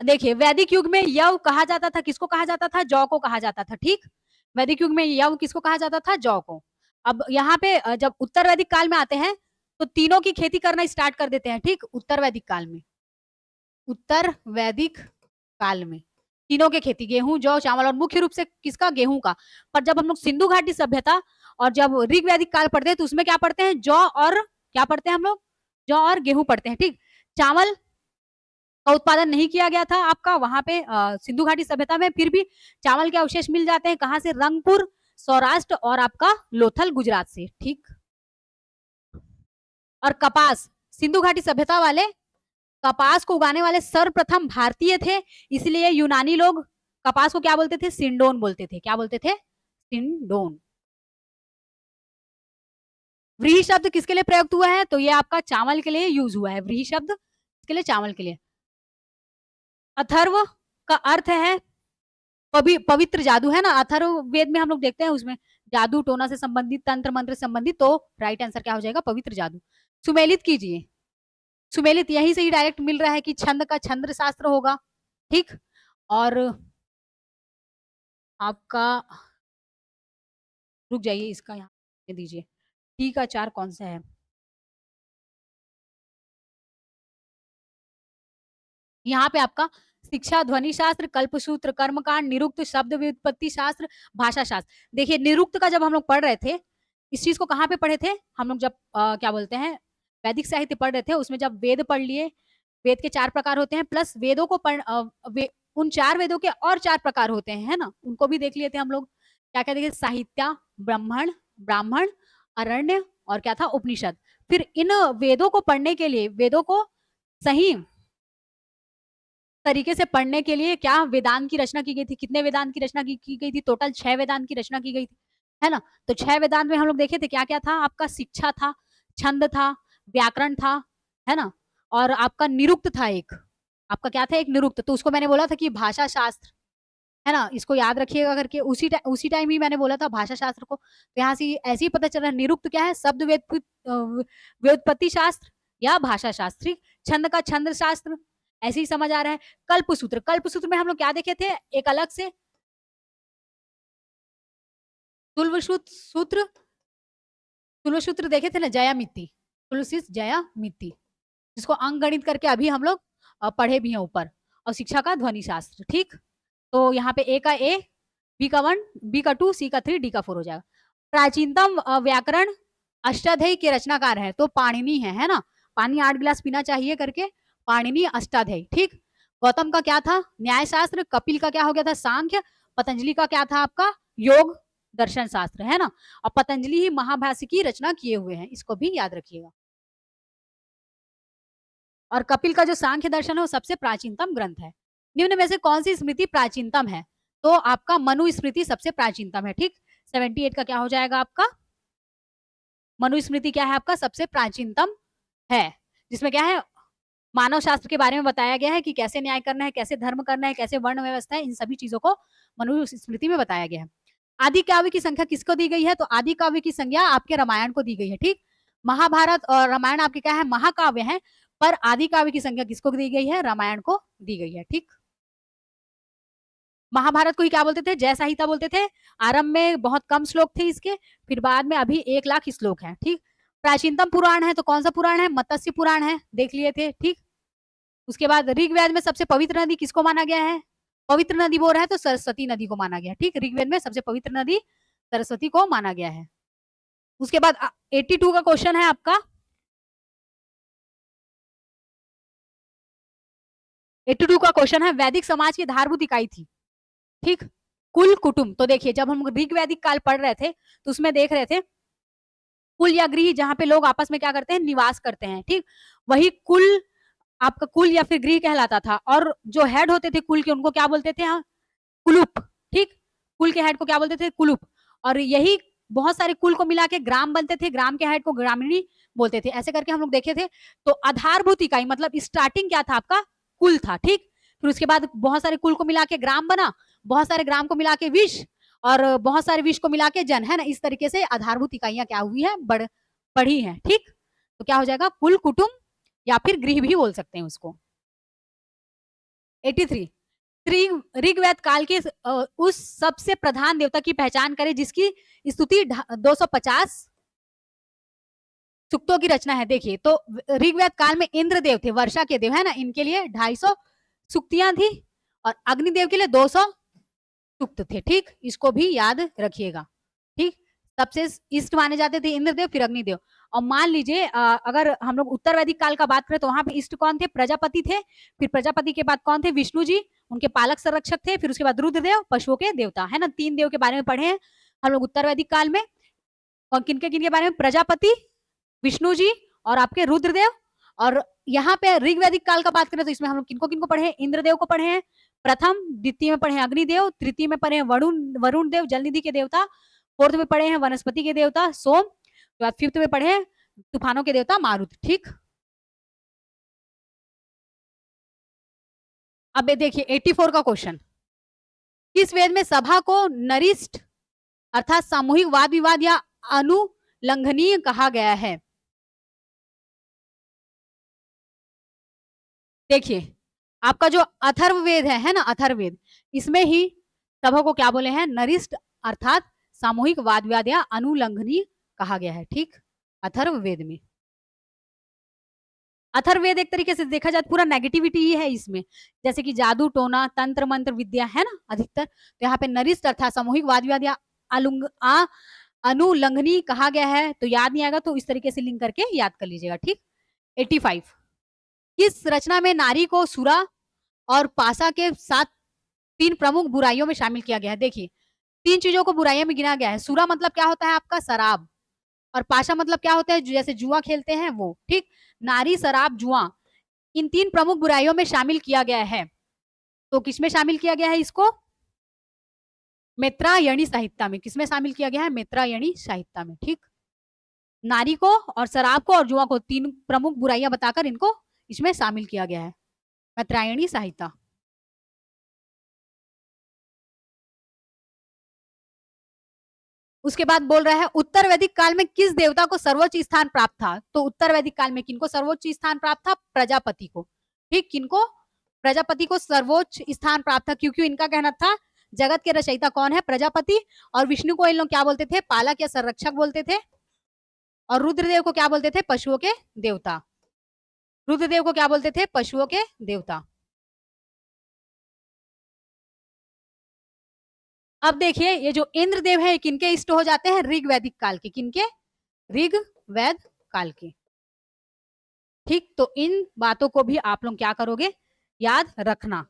देखिए वैदिक युग में यव कहा जाता था, किसको कहा जाता था? जौ को कहा जाता था। ठीक, वैदिक युग में यव किसको कहा जाता था? जौ को। अब यहाँ पे जब उत्तर वैदिक काल में आते हैं तो तीनों की खेती करना स्टार्ट कर देते हैं। ठीक, उत्तर वैदिक काल में, उत्तर वैदिक काल में तीनों के खेती, गेहूं, जौ, चावल, और मुख्य रूप से किसका? गेहूं का। पर जब हम लोग सिंधु घाटी सभ्यता और जब ऋग्वैदिक काल पढ़ते हैं तो उसमें क्या पढ़ते हैं? जौ और क्या पढ़ते हैं हम लोग? जौ और गेहूं पढ़ते हैं। ठीक, चावल का उत्पादन नहीं किया गया था आपका वहां पे सिंधु घाटी सभ्यता में। फिर भी चावल के अवशेष मिल जाते हैं, कहां से? रंगपुर, सौराष्ट्र, और आपका लोथल, गुजरात से। ठीक, और कपास, सिंधु घाटी सभ्यता वाले कपास को उगाने वाले सर्वप्रथम भारतीय थे, इसलिए यूनानी लोग कपास को क्या बोलते थे? सिंडोन बोलते थे। क्या बोलते थे? सिंडोन। व्रीहि शब्द किसके लिए प्रयुक्त हुआ है? तो ये आपका चावल के लिए यूज हुआ है। व्रीहि शब्द किसके लिए? चावल के लिए। अथर्व का अर्थ है पवित्र जादू है ना, अथर्ववेद में हम लोग देखते हैं उसमें जादू टोना से संबंधित, तंत्र मंत्र से संबंधित, तो राइट आंसर क्या हो जाएगा? पवित्र जादू। सुमेलित कीजिए। सुमेलित यहीं से ही डायरेक्ट मिल रहा है कि छंद का छंद शास्त्र होगा, ठीक। और आपका, रुक जाइए, इसका यहाँ दे दीजिए, टी का 4 कौन सा है? यहाँ पे आपका शिक्षा, ध्वनि शास्त्र, कल्पसूत्र, कर्मकांड, निरुक्त, शब्द व्युत्पत्ति शास्त्र, भाषा शास्त्र। देखिए निरुक्त का जब हम लोग पढ़ रहे थे, इस चीज को कहाँ पे पढ़े थे हम लोग? जब क्या बोलते हैं, वैदिक साहित्य पढ़ रहे थे, उसमें जब वेद पढ़ लिए, वेद के 4 प्रकार होते हैं, प्लस वेदों को उन 4 वेदों के और 4 प्रकार होते हैं, है ना, उनको भी देख लिए थे हम लोग। क्या क्या देखे? साहित्य, ब्राह्मण, ब्राह्मण, अरण्य, और क्या था? उपनिषद। फिर इन वेदों को पढ़ने के लिए, वेदों को सही तरीके से पढ़ने के लिए क्या वेदांत की रचना की गई थी? कितने वेदांत की रचना की गई थी? टोटल 6 वेदांत की रचना की गई थी, है ना। तो 6 वेदांत में हम लोग देखे थे क्या क्या था आपका? शिक्षा था, छंद था, व्याकरण था, है ना, और आपका निरुक्त था एक, आपका क्या था? एक निरुक्त। तो उसको मैंने बोला था कि भाषा शास्त्र, है ना, इसको याद रखिएगा करके। उसी टाइम ही मैंने बोला था भाषा शास्त्र को। तो यहाँ से ऐसे ही पता चल रहा है निरुक्त क्या है? शब्द व्युत्पत्ति शास्त्र या भाषा शास्त्री। छंद का छंद शास्त्र, ऐसे ही समझ आ रहा है। कल्पसूत्र, कल्पसूत्र में हम लोग क्या देखे थे एक अलग से? तुल्व सूत्र देखे थे ना, जया मित्ती, तुलसीस जया मित्ती, जिसको अंक गणित करके अभी हम लोग पढ़े भी हैं ऊपर। और शिक्षा का ध्वनि शास्त्र, ठीक। तो यहाँ पे ए का ए, बी का 1, बी का 2, सी का 3, डी का 4 हो जाएगा। प्राचीनतम व्याकरण अष्टाध्यायी के रचनाकार है, तो पाणिनि है ना। पानी 8 गिलास पीना चाहिए करके पाणिनि अष्टाध्यायी, ठीक। गौतम का क्या था? न्याय शास्त्र। कपिल का क्या हो गया था? सांख्य। पतंजलि का क्या था आपका? योग दर्शन शास्त्र, है ना। और पतंजलि ही महाभाष्य की रचना किए हुए हैं, इसको भी याद रखिएगा। और कपिल का जो सांख्य दर्शन है वो सबसे प्राचीनतम ग्रंथ है। निम्न में से कौन सी स्मृति प्राचीनतम है? तो आपका मनुस्मृति सबसे प्राचीनतम है, ठीक। 78 का क्या हो जाएगा आपका? मनुस्मृति क्या है आपका? सबसे प्राचीनतम है, जिसमें क्या है? मानव शास्त्र के बारे में बताया गया है कि कैसे न्याय करना है, कैसे धर्म करना है, कैसे वर्ण व्यवस्था है, इन सभी चीजों को मनुस्मृति में बताया गया है। आदि काव्य की संख्या किसको दी गई है? तो आदि काव्य की संज्ञा आपके रामायण को दी गई है, ठीक। महाभारत और रामायण आपके क्या है? महाकाव्य है, पर आदि काव्य की संज्ञा किसको दी गई है? रामायण को दी गई है, ठीक। महाभारत को ही क्या बोलते थे? जय संहिता बोलते थे। आरंभ में बहुत कम श्लोक थे इसके, फिर बाद में अभी 1,00,000 श्लोक हैं, ठीक। प्राचीनतम पुराण है तो कौन सा पुराण है? मत्स्य पुराण है, देख लिए थे, ठीक। उसके बाद ऋग्वेद में सबसे पवित्र नदी किसको माना गया है? पवित्र नदी बोल रहा है तो सरस्वती नदी को माना गया, ठीक। ऋग्वेद में सबसे पवित्र नदी सरस्वती को माना गया है। उसके बाद 82 का क्वेश्चन है आपका। 82 का क्वेश्चन है, वैदिक समाज की आधारभूत इकाई थी, ठीक। कुल कुटुंब। तो देखिए जब हम ऋग वैदिक काल पढ़ रहे थे तो उसमें देख रहे थे कुल या गृह, जहां पे लोग आपस में क्या करते हैं? निवास करते हैं, ठीक। वही कुल आपका कुल या फिर गृह कहलाता था। और जो हेड होते थे कुल के, उनको क्या बोलते थे? हाँ, कुलुप, ठीक। कुल के हेड को क्या बोलते थे? कुलुप। और यही बहुत सारे कुल को मिला के ग्राम बनते थे, ग्राम के हेड को ग्रामीणी बोलते थे। ऐसे करके हम लोग देखे थे। तो आधारभूत इकाई मतलब स्टार्टिंग क्या था आपका? कुल था, ठीक। फिर उसके बाद बहुत सारे कुल को मिला के ग्राम बना, बहुत सारे ग्राम को मिला के विश्व, और बहुत सारे विश्व को मिला के जन, है ना। इस तरीके से आधारभूत इकाइयां क्या हुई है? बढ़ी है, ठीक। तो क्या हो जाएगा? कुल कुटुंब या फिर गृह भी बोल सकते हैं उसको। 83, ऋग्वेद काल के उस सबसे प्रधान देवता की पहचान करें जिसकी स्तुति 250 सूक्तों की रचना है। देखिए तो ऋग्वेद काल में इंद्र देव थे, वर्षा के देव, है ना, इनके लिए 250 सूक्तियां थी, और अग्निदेव के लिए 200 सूक्त थे, ठीक। इसको भी याद रखिएगा, ठीक। सबसे इष्ट माने जाते थे इंद्रदेव, फिर अग्निदेव। और मान लीजिए अगर हम लोग उत्तर वैदिक काल का बात करें तो वहां पे इष्ट कौन थे? प्रजापति थे। फिर प्रजापति के बाद कौन थे? विष्णु जी, उनके पालक संरक्षक थे। फिर उसके बाद रुद्रदेव, पशुओं के देवता, है ना। 3 देव के बारे में पढ़े हैं हम लोग उत्तर वैदिक काल में। और किनके बारे में? प्रजापति, विष्णु जी, और आपके रुद्रदेव। और यहाँ पे ऋग्वैदिक काल का बात करें तो इसमें हम लोग किनको किनको पढ़े हैं? इंद्रदेव को पढ़े हैं प्रथम, द्वितीय में पढ़े हैं अग्निदेव, तृतीय में पढ़े हैं वरुण देव, जल निधि के देवता, फोर्थ में पढ़े हैं वनस्पति के देवता सोम, बाद फिफ्थ में पढ़े हैं तूफानों के देवता मारुत, ठीक। अब देखिए 84 का क्वेश्चन, किस वेद में सभा को नरिष्ठ अर्थात सामूहिक वाद विवाद या अनुलंघनीय कहा गया है? देखिए, आपका जो अथर्ववेद है ना, अथर्ववेद, इसमें ही सभा को क्या बोले हैं? नरिष्ठ अर्थात सामूहिक वाद विवाद या अनुलंघनीय कहा गया है, ठीक? अथर्ववेद में। अथर्ववेद एक तरीके से देखा जाए पूरा नेगेटिविटी ही है इसमें, जैसे कि जादू टोना तंत्र मंत्र विद्या है ना अधिकतर, तो यहाँ पे नरिष्ठ अर्थात सामूहिक वाद विवाद या अनुलंघनीय कहा गया है, तो याद नहीं आएगा तो इस तरीके से लिंक करके याद कर लीजिएगा, ठीक? 85 किस रचना में नारी को सुरा और पासा के साथ 3 प्रमुख बुराइयों में शामिल किया गया है? देखिए, 3 चीजों को बुराइयों में गिना गया है। सुरा मतलब क्या होता है आपका? शराब। और पाशा मतलब क्या होता है? जैसे जुआ खेलते हैं वो, ठीक? नारी, शराब, जुआ, इन 3 प्रमुख बुराइयों में शामिल किया गया है। तो किसमें शामिल किया गया है इसको? मैत्रायणी संहिता में। किसमें शामिल किया गया है? मैत्रायणी संहिता में, ठीक? नारी को और शराब को और जुआ को 3 प्रमुख बुराइयां बताकर इनको इसमें शामिल किया गया है, मैत्रायणी संहिता। उसके बाद बोल रहा है उत्तर वैदिक काल में किस देवता को सर्वोच्च स्थान प्राप्त था? तो उत्तर वैदिक काल में किनको सर्वोच्च स्थान प्राप्त था? प्रजापति को, ठीक? किनको? प्रजापति को सर्वोच्च स्थान प्राप्त था, क्योंकि इनका कहना था जगत के रचयिता कौन है? प्रजापति। और विष्णु को इन लोग क्या बोलते थे? पालक या संरक्षक बोलते थे। और रुद्रदेव को क्या बोलते थे? पशुओं के देवता। रुद्रदेव को क्या बोलते थे? पशुओं के देवता। अब देखिए, ये जो इंद्रदेव है किनके इष्ट हो जाते हैं? ऋग वैदिक काल के। किनके? ऋग वैद काल के, ठीक? तो इन बातों को भी आप लोग क्या करोगे? याद रखना।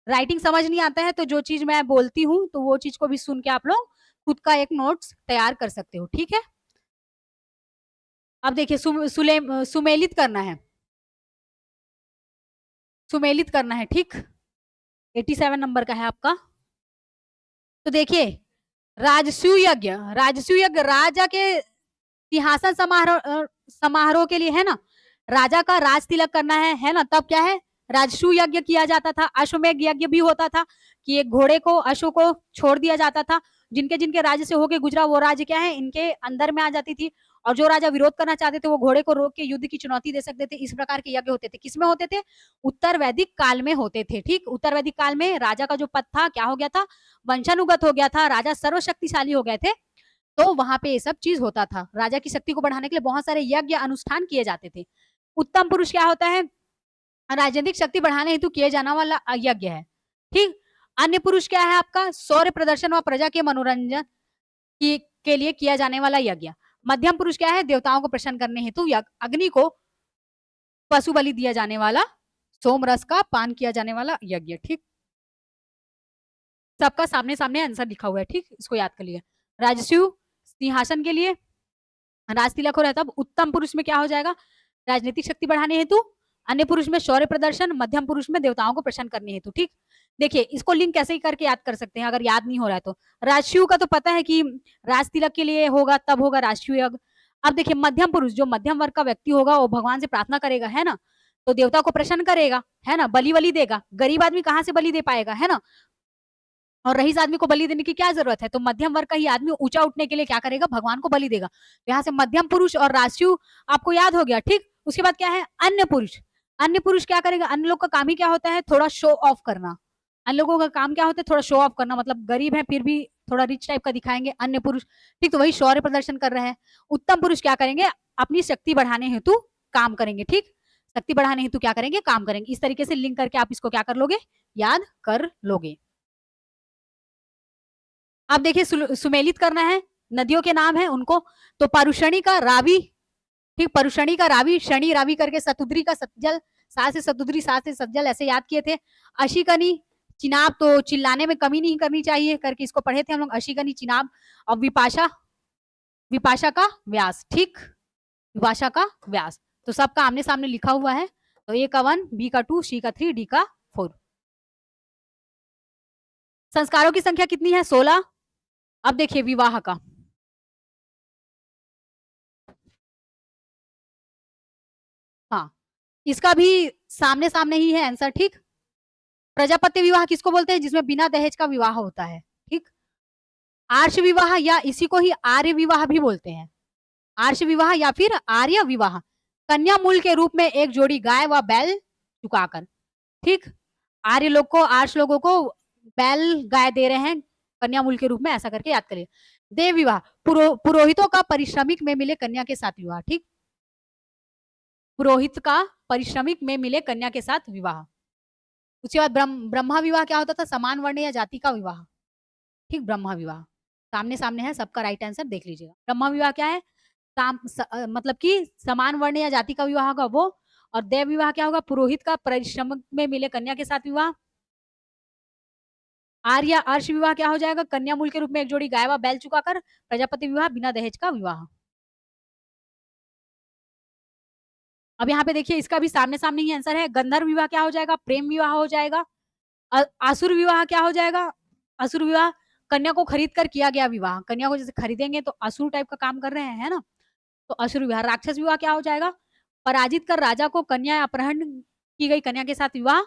राइटिंग समझ नहीं आता है तो जो चीज मैं बोलती हूँ तो वो चीज को भी सुन के आप लोग खुद का एक नोट्स तैयार कर सकते हो, ठीक है? अब देखिए, सुमेलित करना है, सुमेलित करना है, ठीक? 87 नंबर का है आपका। तो देखिए, राजसूय यज्ञ, राजसूय यज्ञ राजा के सिंहासन समारोह के लिए है ना, राजा का राज तिलक करना है ना, तब क्या है? राजसूय यज्ञ किया जाता था। अश्वमेघ यज्ञ भी होता था कि एक घोड़े को, अश्व को छोड़ दिया जाता था। जिनके जिनके राज्य से होके गुजरा वो राज्य क्या है? इनके अंदर में आ जाती थी। और जो राजा विरोध करना चाहते थे वो घोड़े को रोक के युद्ध की चुनौती दे सकते थे। इस प्रकार के यज्ञ होते थे। किसमें होते थे? उत्तर वैदिक काल में होते थे, ठीक? उत्तर वैदिक काल में राजा का जो पद था क्या हो गया था? वंशानुगत हो गया था। राजा सर्वशक्तिशाली हो गए थे, तो वहां पे ये सब चीज होता था। राजा की शक्ति को बढ़ाने के लिए बहुत सारे यज्ञ अनुष्ठान किए जाते थे। उत्तम पुरुष क्या होता है? राजनीतिक शक्ति बढ़ाने हेतु किए जाने वाला यज्ञ है, ठीक? अन्य पुरुष क्या है आपका? शौर्य प्रदर्शन व प्रजा के मनोरंजन के लिए किया जाने वाला यज्ञ। मध्यम पुरुष क्या है? देवताओं को प्रसन्न करने हेतु अग्नि को पशु बलि दिया जाने वाला, सोम रस का पान किया जाने वाला यज्ञ, ठीक? सबका सामने सामने आंसर लिखा हुआ है, ठीक? इसको याद कर लिया। राजस्व सिंहासन के लिए राज तिलक हो रहा है, तब उत्तम पुरुष में क्या हो जाएगा? राजनीतिक शक्ति बढ़ाने हेतु, अन्य पुरुष में शौर्य प्रदर्शन, मध्यम पुरुष में देवताओं को प्रसन्न करने हेतु, ठीक? देखिए, इसको लिंक कैसे ही करके याद कर सकते हैं अगर याद नहीं हो रहा है तो। राजस्व का तो पता है कि राज तिलक के लिए होगा, तब होगा राजस्व यज्ञ। अब देखिए, मध्यम पुरुष, जो मध्यम वर्ग का व्यक्ति होगा वो भगवान से प्रार्थना करेगा, है ना, तो देवता को प्रसन्न करेगा, है ना, बलि वली देगा। गरीब आदमी कहाँ से बलि दे पाएगा, है ना? और रईस आदमी को बलि देने की क्या जरूरत है? तो मध्यम वर्ग का ही आदमी ऊंचा उठने के लिए क्या करेगा? भगवान को बलि देगा। तो यहाँ से मध्यम पुरुष और राजस्व आपको याद हो गया, ठीक? उसके बाद क्या है? अन्य पुरुष। अन्य पुरुष क्या करेगा? अन्य लोग का काम ही क्या होता है? थोड़ा शो ऑफ करना। अन्य लोगों का काम क्या होता है? थोड़ा शो ऑफ करना, मतलब गरीब है फिर भी थोड़ा रिच टाइप का दिखाएंगे अन्य पुरुष, ठीक? तो वही शौर्य प्रदर्शन कर रहे हैं। उत्तम पुरुष क्या करेंगे? अपनी शक्ति बढ़ाने हेतु काम करेंगे, ठीक? शक्ति बढ़ाने हेतु क्या करेंगे? काम करेंगे। इस तरीके से लिंक करके आप इसको क्या कर लोगे? याद कर लोगे। अब देखिए, सुमेलित करना है, नदियों के नाम है उनको। तो परुषणी का रावी, ठीक? परुषणी का रावी, शनि रावी करके, सतुद्री का सतजल, सा से सतुद्री, सा से सतजल, ऐसे याद किए थे। अशिकनी चिनाब, तो चिल्लाने में कमी नहीं करनी चाहिए करके इसको पढ़े थे हम लोग, अशिकनी चिनाब। और विपाशा, विपाशा का व्यास, ठीक? विपाशा का व्यास। तो सबका आमने सामने लिखा हुआ है। तो ए का 1, बी का 2, सी का 3, डी का 4। संस्कारों की संख्या कितनी है? 16। अब देखिए विवाह का, हाँ, इसका भी सामने सामने ही है आंसर, ठीक? प्रजापति विवाह किसको बोलते हैं? जिसमें बिना दहेज का विवाह होता है, ठीक। आर्ष विवाह या इसी को ही आर्य विवाह भी बोलते हैं। आर्ष विवाह या फिर आर्य विवाह, कन्या मूल के रूप में एक जोड़ी गाय व बैल चुकाकर, ठीक। आर्य लोग को, आर्ष लोगों को बैल गाय दे रहे हैं कन्या मूल के रूप में, ऐसा करके याद करिए। देव विवाह, पुरोहितों का परिश्रमिक में मिले कन्या के साथ विवाह, ठीक। पुरोहित का परिश्रमिक में मिले कन्या के साथ विवाह। उसके बाद ब्रह्मा विवाह क्या होता था? समान वर्ण या जाति का विवाह, ठीक। ब्रह्मा विवाह सामने सामने है, सबका राइट आंसर देख लीजिएगा। ब्रह्मा विवाह क्या है? मतलब कि समान वर्ण या जाति का विवाह होगा वो। और देव विवाह क्या होगा? पुरोहित का परिश्रम में मिले कन्या के साथ विवाह। आर्य अर्श विवाह क्या हो जाएगा? कन्या मूल के रूप में एक जोड़ी गाय व बैल चुकाकर। प्रजापति विवाह बिना दहेज का विवाह। अब यहाँ पे देखिए इसका भी सामने सामने ही आंसर है। गंधर्व विवाह क्या हो जाएगा? प्रेम विवाह हो जाएगा। आसुर विवाह क्या हो जाएगा? असुर विवाह कन्या को खरीद कर किया गया विवाह। कन्या को जैसे खरीदेंगे तो असुर टाइप का काम कर रहे हैं, है ना, तो असुर विवाह। राक्षस विवाह क्या हो जाएगा? पराजित कर राजा को कन्या अपहरण की गई कन्या के साथ विवाह।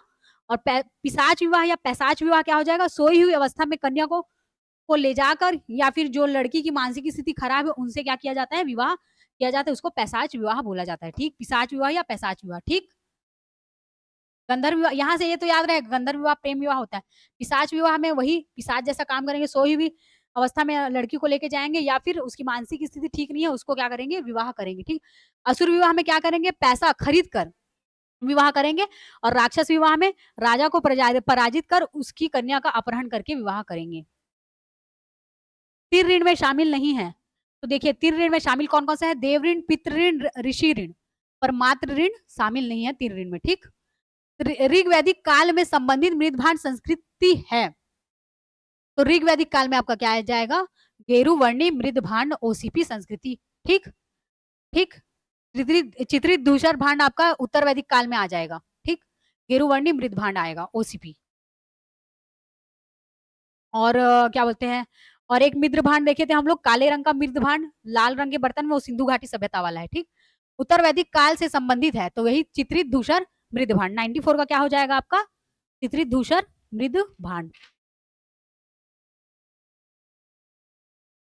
और पिशाच विवाह या पैशाच विवाह क्या हो जाएगा? सोई हुई अवस्था में कन्या को ले जाकर या फिर जो लड़की की मानसिक स्थिति खराब है उनसे क्या किया जाता है? विवाह किया जाता है। उसको पैशाच विवाह बोला जाता है, ठीक। पिशाच विवाह या पैशाच विवाह, ठीक। गंधर्व विवाह, यहाँ से ये तो याद रहे, गंधर्व विवाह प्रेम विवाह होता है। पिशाच विवाह में वही पिशाच जैसा काम करेंगे, सोई हुई अवस्था में लड़की को लेके जाएंगे या फिर उसकी मानसिक स्थिति ठीक नहीं है उसको क्या करेंगे? विवाह करेंगे, ठीक। असुर विवाह में क्या करेंगे? पैसा खरीद कर विवाह करेंगे। और राक्षस विवाह में राजा को पराजित कर उसकी कन्या का अपहरण करके विवाह करेंगे। तिर ऋण में शामिल नहीं है, तो देखिए तिर ऋण में शामिल कौन कौन सा है? देव ऋण, पितृ ऋण, ऋषि ऋण, पर मातृ ऋण शामिल नहीं है तिर ऋण में, ठीक। ऋग्वैदिक काल में संबंधित मृदभांड संस्कृति है, तो ऋग्वैदिक काल में आपका क्या आ जाएगा? गेरुवर्णी मृदभांड ओसीपी संस्कृति, ठीक। ठीक। चित्रित धूसर भांड आपका उत्तर वैदिक काल में आ जाएगा, ठीक। गेरुवर्णी मृदभांड आएगा ओसीपी। और क्या बोलते हैं, और एक मिद्र भांड देखे थे हम लोग, काले रंग का मिर्द भांड लाल रंग के बर्तन में, वो सिंधु घाटी सभ्यता वाला है, ठीक। उत्तर वैदिक काल से संबंधित है, तो वही चित्रित धूसर मृद भांड। 94 का क्या हो जाएगा आपका? चित्रित धूसर मृद भांड,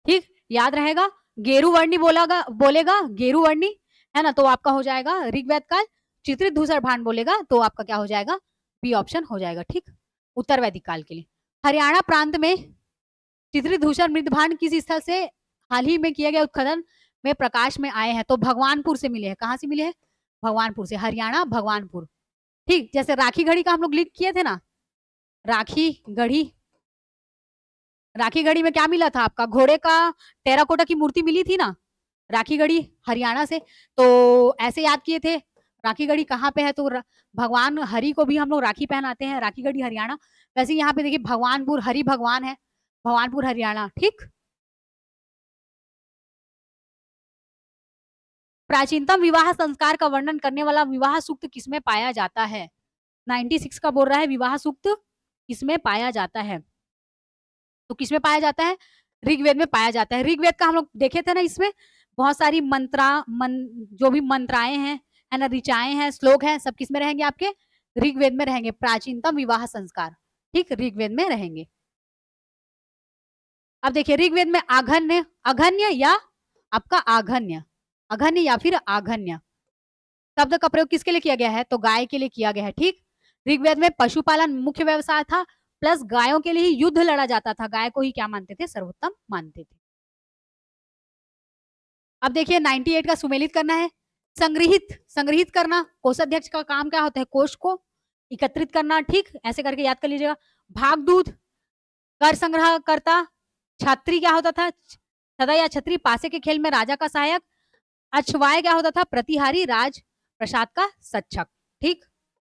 ठीक। याद रहेगा। गेरुवर्णी बोलेगा गेरुवर्णी, है ना, तो आपका हो जाएगा ऋग्वेद काल। चित्रित धूसर भांड बोलेगा तो आपका क्या हो जाएगा? बी ऑप्शन हो जाएगा, ठीक। उत्तर वैदिक काल के लिए। हरियाणा प्रांत में चित्रित धूसर मृद भांड किस स्थल से हाल ही में किया गया उत्खनन में प्रकाश में आए हैं? तो भगवानपुर से मिले हैं। कहाँ से मिले हैं? भगवानपुर से, हरियाणा भगवानपुर, ठीक। जैसे राखी घड़ी का हम लोग लिंक किए थे ना, राखी घड़ी, राखी घड़ी में क्या मिला था आपका? घोड़े का टेराकोटा की मूर्ति मिली थी ना, राखी घड़ी हरियाणा से। तो ऐसे याद किए थे राखी घड़ी कहाँ पे है, तो भगवान हरि को भी हम लोग राखी पहनाते हैं, राखी घड़ी हरियाणा। वैसे यहाँ पे देखिए भगवानपुर, हरि भगवान है, भगवानपुर हरियाणा, ठीक। प्राचीनतम विवाह संस्कार का वर्णन करने वाला विवाह सूक्त किसमें पाया जाता है? 96 का बोल रहा है विवाह सूक्त किसमें पाया जाता है, तो किसमें पाया जाता है? ऋग्वेद में पाया जाता है। ऋग्वेद का हम लोग देखे थे ना, इसमें बहुत सारी जो भी मंत्राएं हैं, है ना, ऋचाएं हैं, श्लोक हैं, सब किसमें रहेंगे? आपके ऋग्वेद में रहेंगे। प्राचीनतम विवाह संस्कार, ठीक, ऋग्वेद में रहेंगे। अब देखिए ऋग्वेद में आघन्य, अघन्य या आपका आघन्य, अघन्य या फिर आघन्य शब्द का प्रयोग किसके लिए किया गया है? तो गाय के लिए किया गया है, ठीक। ऋग्वेद में पशुपालन मुख्य व्यवसाय था, प्लस गायों के लिए ही युद्ध लड़ा जाता था, गाय को ही क्या मानते थे? सर्वोत्तम मानते थे। अब देखिए 98 का सुमेलित करना है। संग्रहित करना, कोषाध्यक्ष का काम क्या होता है? कोष को एकत्रित करना, ठीक। ऐसे करके याद कर लीजिएगा। भागदूत, कर संग्रह करता। छात्री क्या होता था? सदा या छत्री, पासे के खेल में राजा का सहायक। अछवाय क्या होता था? प्रतिहारी, राज प्रसाद का सक्षक, ठीक।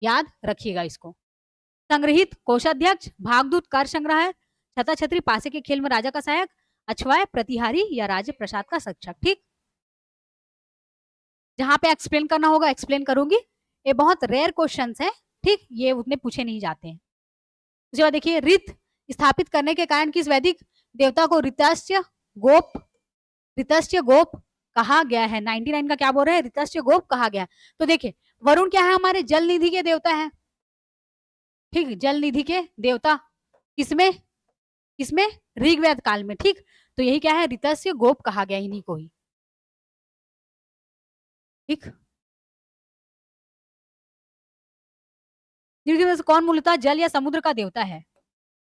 याद रखिएगा इसको। संग्रहित कोषाध्यक्ष, भागदूत कर संग्रह, छता छत्री, पासे के खेल में राजा का सहायक, अछवाय प्रतिहारी या राज प्रसाद का सक्षक, ठीक। जहां पे एक्सप्लेन करना होगा एक्सप्लेन करूंगी, ये बहुत रेयर क्वेश्चंस है, ठीक, ये उतने पूछे नहीं जाते हैं। उसके बाद देखिए रित स्थापित करने के कारण किस वैदिक देवता को ऋतस्य गोप कहा गया है? 99 का क्या बोल रहे हैं? ऋतस्य गोप कहा गया। तो देखिए वरुण क्या है? हमारे जल निधि के देवता है, ठीक, जल निधि के देवता किसमें किसमें ऋग्वेद काल में। ठीक, तो यही क्या है, ऋतस्य गोप कहा गया इन्हीं को ही। ठीक, निम्नलिखित में से कौन मूलतः जल या समुद्र का देवता है?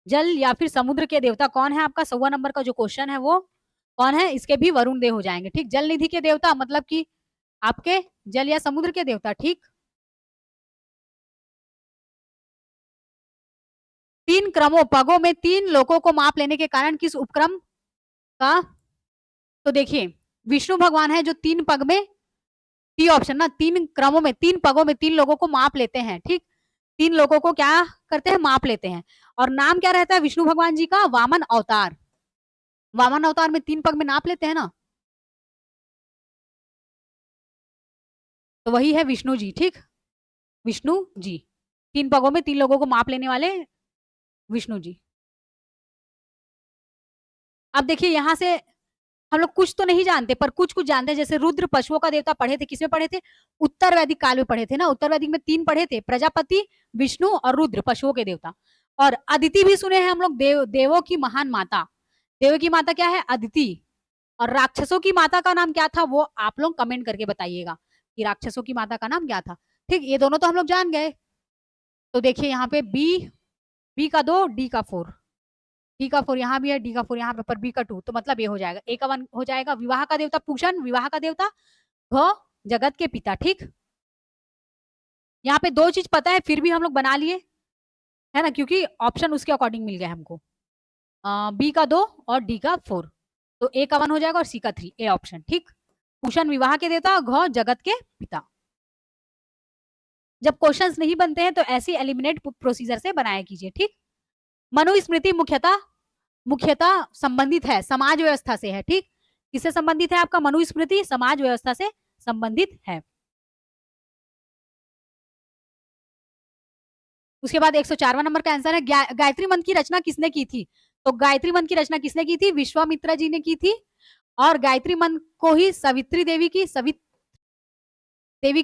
जल या फिर समुद्र के देवता कौन है? आपका 100वां नंबर का जो क्वेश्चन है वो कौन है? इसके भी वरुण देव हो जाएंगे। ठीक, जल निधि के देवता मतलब कि आपके जल या समुद्र के देवता। ठीक, 3 क्रमों पगों में 3 लोकों को माप लेने के कारण किस उपक्रम का? तो देखिए, विष्णु भगवान है जो 3 पग में, टी ऑप्शन ना, 3 क्रमों में 3 पगों में 3 लोगों को माप लेते हैं। ठीक, 3 लोगों को क्या करते हैं? माप लेते हैं। और नाम क्या रहता है विष्णु भगवान जी का? वामन अवतार। वामन अवतार में 3 पग में नाप लेते हैं ना, तो वही है विष्णु जी। ठीक, विष्णु जी 3 पगों में 3 लोगों को माप लेने वाले विष्णु जी। अब देखिए यहां से हम लोग कुछ तो नहीं जानते पर कुछ कुछ जानते हैं। जैसे रुद्र पशुओं का देवता पढ़े थे, किसमें पढ़े थे? उत्तर वैदिक काल में पढ़े थे ना। उत्तर वैदिक में 3 पढ़े थे, प्रजापति, विष्णु और रुद्र, पशुओं के देवता। और अदिति भी सुने हैं हम लोग, देवों की महान माता। देवों की माता क्या है? अदिति। और राक्षसों की माता का नाम क्या था वो आप लोग कमेंट करके बताइएगा कि राक्षसों की माता का नाम क्या था। ठीक, ये दोनों तो हम लोग जान गए। तो देखिए यहाँ पे बी का 2, डी का 4, डी का 4 यहाँ भी है, डी का 4 यहाँ पे, पर बी का 2, तो मतलब ये हो जाएगा, ए का 1 हो जाएगा। विवाह का देवता पूषण, विवाह का देवता घ, जगत के पिता। ठीक, यहाँ पे 2 चीज पता है फिर भी हम लोग बना लिए है ना, क्योंकि ऑप्शन उसके अकॉर्डिंग मिल गया हमको। बी का 2 और डी का 4, तो ए का 1 हो जाएगा और सी का 3, ए ऑप्शन। ठीक, पूषण विवाह के देवता, घ जगत के पिता। जब क्वेश्चंस नहीं बनते हैं तो ऐसी एलिमिनेट प्रोसीजर से बनाया कीजिए। ठीक, मनुस्मृति मुख्यतः मुख्यतः संबंधित है समाज व्यवस्था से है। ठीक, किससे संबंधित है? आपका मनुस्मृति समाज व्यवस्था से संबंधित है। उसके बाद 104वां नंबर का आंसर है गायत्री मंत्र की रचना किसने की थी? तो गायत्री मंत्र की रचना किसने की थी? विश्वामित्र जी ने की थी। और गायत्री मंत्र को ही सवित्री देवी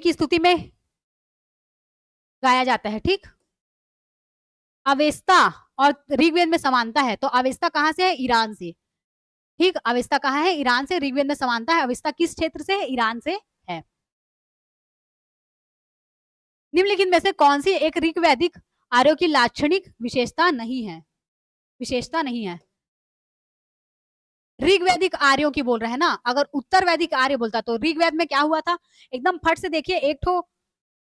की स्तुति में गाया जाता है। ठीक, अवेस्ता और ऋग्वेद में समानता है, तो अवेस्ता कहां से है? ईरान से। ठीक, अवेस्ता कहां है? ईरान से। ऋग्वेद में समानता है। अवेस्ता किस क्षेत्र से है? ईरान से है। निम्नलिखित में से कौन सी एक ऋग्वैदिक आर्यों की लाक्षणिक विशेषता नहीं है? विशेषता नहीं है। ऋग्वैदिक आर्यों की बोल रहे हैं ना, अगर उत्तर वैदिक आर्य बोलता तो ऋग्वेद में क्या हुआ था? एकदम फट से देखिए, एक ठो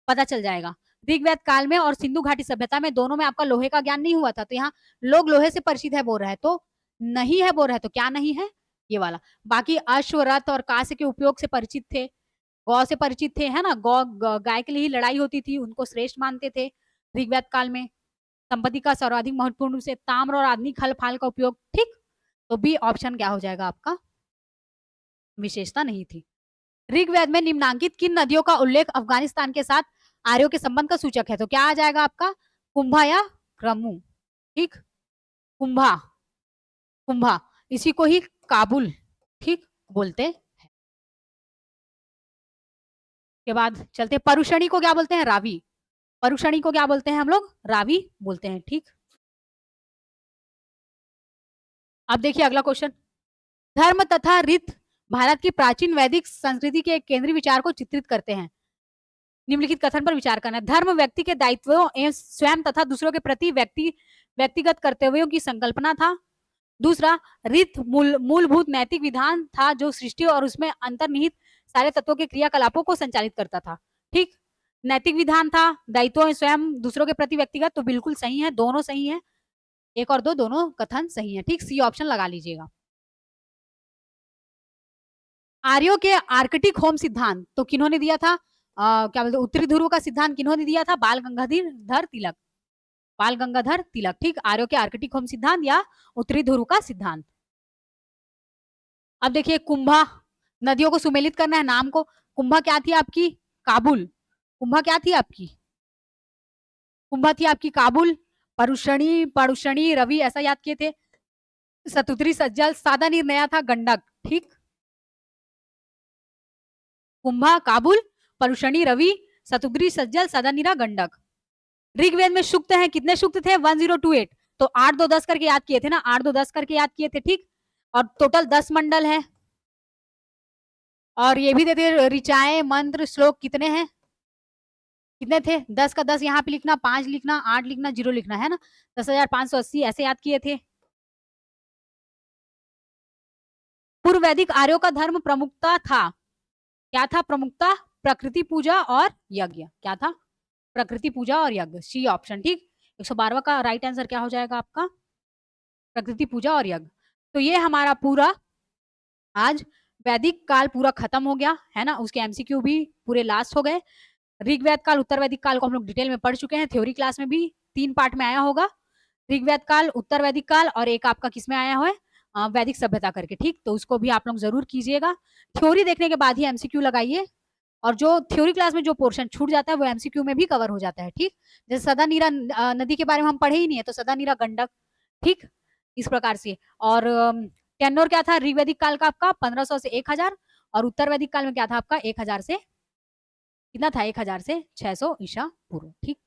पता चल जाएगा। ऋग्वेद काल में और सिंधु घाटी सभ्यता में दोनों में आपका लोहे का ज्ञान नहीं हुआ था, तो यहाँ लोग लोहे से परिचित है बोल रहे हैं, तो नहीं है बोल रहे हैं, तो क्या नहीं है? ये वाला। बाकी अश्व, रथ और कांस्य के उपयोग से परिचित थे, गौ से परिचित थे, है ना, गौ गाय के लिए ही लड़ाई होती थी, उनको श्रेष्ठ मानते थे ऋग्वेद काल में। संपत्ति का सर्वाधिक महत्वपूर्ण से ताम्र और आदि खल फाल का उपयोग। ठीक, तो बी ऑप्शन क्या हो जाएगा आपका? विशेषता नहीं थी। ऋग्वेद में निम्नांकित किन नदियों का उल्लेख अफगानिस्तान के साथ आर्यों के संबंध का सूचक है? तो क्या आ जाएगा आपका? कुंभा या क्रमु। ठीक, कुंभा, कुंभा, इसी को ही काबुल ठीक बोलते हैं। के बाद चलते, परुषणी को क्या बोलते हैं? रावी। परुषणी को क्या बोलते हैं हम लोग? रावी बोलते हैं। ठीक, अब देखिए अगला क्वेश्चन, धर्म तथा रीत भारत की प्राचीन वैदिक संस्कृति के केंद्रीय विचार को चित्रित करते हैं। निम्नलिखित कथन पर विचार करना है। धर्म व्यक्ति के दायित्वों एवं स्वयं तथा दूसरों के प्रति व्यक्तिगत कर्तव्यों की संकल्पना था। दूसरा, रीत मूलभूत नैतिक विधान था जो सृष्टि और उसमें अंतर्निहित सारे तत्वों के क्रियाकलापों को संचालित करता था। ठीक, नैतिक विधान था, दायित्व स्वयं, दूसरों के प्रति व्यक्तिगत, तो बिल्कुल सही है, दोनों सही है। 1 और 2 दोनों कथन सही है। ठीक, सी ऑप्शन लगा लीजिएगा। आर्यों के आर्कटिक होम सिद्धांत तो किन्होंने दिया था? क्या बोलते, उत्तरी ध्रुव का सिद्धांत किन्होंने दिया था? बाल गंगाधर तिलक। बाल गंगाधर तिलक। ठीक, आर्यों के आर्कटिक होम सिद्धांत या उत्तरी ध्रुव का सिद्धांत। अब देखिए, कुंभा, नदियों को सुमेलित करना है नाम को। कुंभा क्या थी आपकी? काबुल। कुंभा क्या थी आपकी? कुंभा थी आपकी काबुल। परुषणी, परुषणी रवि ऐसा याद किए थे। सतुद्री सज्जल, सादा नीर नया था गंडक। ठीक, कुंभा काबुल, परुषणी रवि, सतुद्री सज्जल, सादा नीरा गंडक। ऋग्वेद में सूक्त हैं, कितने सूक्त थे? 1028। तो 8 2 10 करके याद किए थे ना, 8 2 10 करके याद किए थे, ठीक। और टोटल 10 मंडल है। और ये भी देते ऋचाएं मंत्र श्लोक कितने हैं, कितने थे? 10 का 10 यहाँ पे लिखना, 5 लिखना, 8 लिखना, 0 लिखना, है ना। 10,580 ऐसे याद किए थे। पूर्व वैदिक आर्यों का धर्म प्रमुखता था, क्या था प्रमुखता? प्रकृति पूजा और यज्ञ। क्या था? प्रकृति पूजा और यज्ञ, सी ऑप्शन, ठीक। 112वां का राइट आंसर क्या हो जाएगा आपका? प्रकृति पूजा और यज्ञ। तो ये हमारा पूरा आज वैदिक काल पूरा खत्म हो गया, है ना। उसके एमसीक्यू भी पूरे लास्ट हो गए। ऋग्वेद काल उत्तर वैदिक काल को हम लोग डिटेल में पढ़ चुके हैं, थ्योरी क्लास में भी 3 पार्ट में आया होगा। ऋग्वेद काल, उत्तर वैदिक काल, और एक आपका किसमें आया हुआ है, वैदिक सभ्यता करके, ठीक। तो उसको भी आप लोग जरूर कीजिएगा। थ्योरी देखने के बाद ही एमसीक्यू लगाइए, और जो थ्योरी क्लास में जो पोर्शन छूट जाता है वो एमसीक्यू में भी कवर हो जाता है, ठीक। जैसे सदा नीरा नदी के बारे में हम पढ़े ही नहीं है, तो सदा नीरा गंडक, ठीक, इस प्रकार से। और टेन्योर क्या था ऋग्वैदिक काल का आपका? 1500 से 1000, और उत्तर वैदिक काल में क्या था आपका? 1000 से कितना था? 1000 से 600 ईसा पूर्व, ठीक।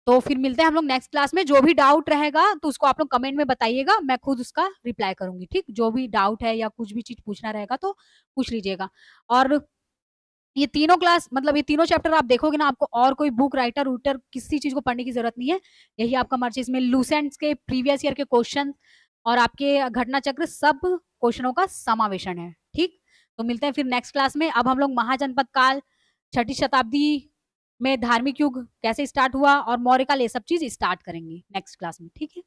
तो फिर मिलते हैं हम लोग नेक्स्ट क्लास में। जो भी डाउट रहेगा तो उसको आप लोग कमेंट में बताइएगा, मैं खुद उसका रिप्लाई करूंगी, ठीक। जो भी डाउट है या कुछ भी चीज पूछना रहेगा तो पूछ लीजिएगा। और ये तीनों क्लास, मतलब ये तीनों चैप्टर आप देखोगे ना, आपको और कोई बुक राइटर रूटर किसी चीज को पढ़ने की जरूरत नहीं है। यही आपका मर्जी। इसमें लूसेंट्स के प्रीवियस ईयर के क्वेश्चन और आपके घटना चक्र सब क्वेश्चनों का समावेशन है, ठीक। तो मिलते हैं फिर नेक्स्ट क्लास में। अब हम लोग महाजनपद काल, 6ठी शताब्दी में धार्मिक युग कैसे स्टार्ट हुआ और मौर्य काल, ये सब चीज स्टार्ट करेंगे नेक्स्ट क्लास में, ठीक है।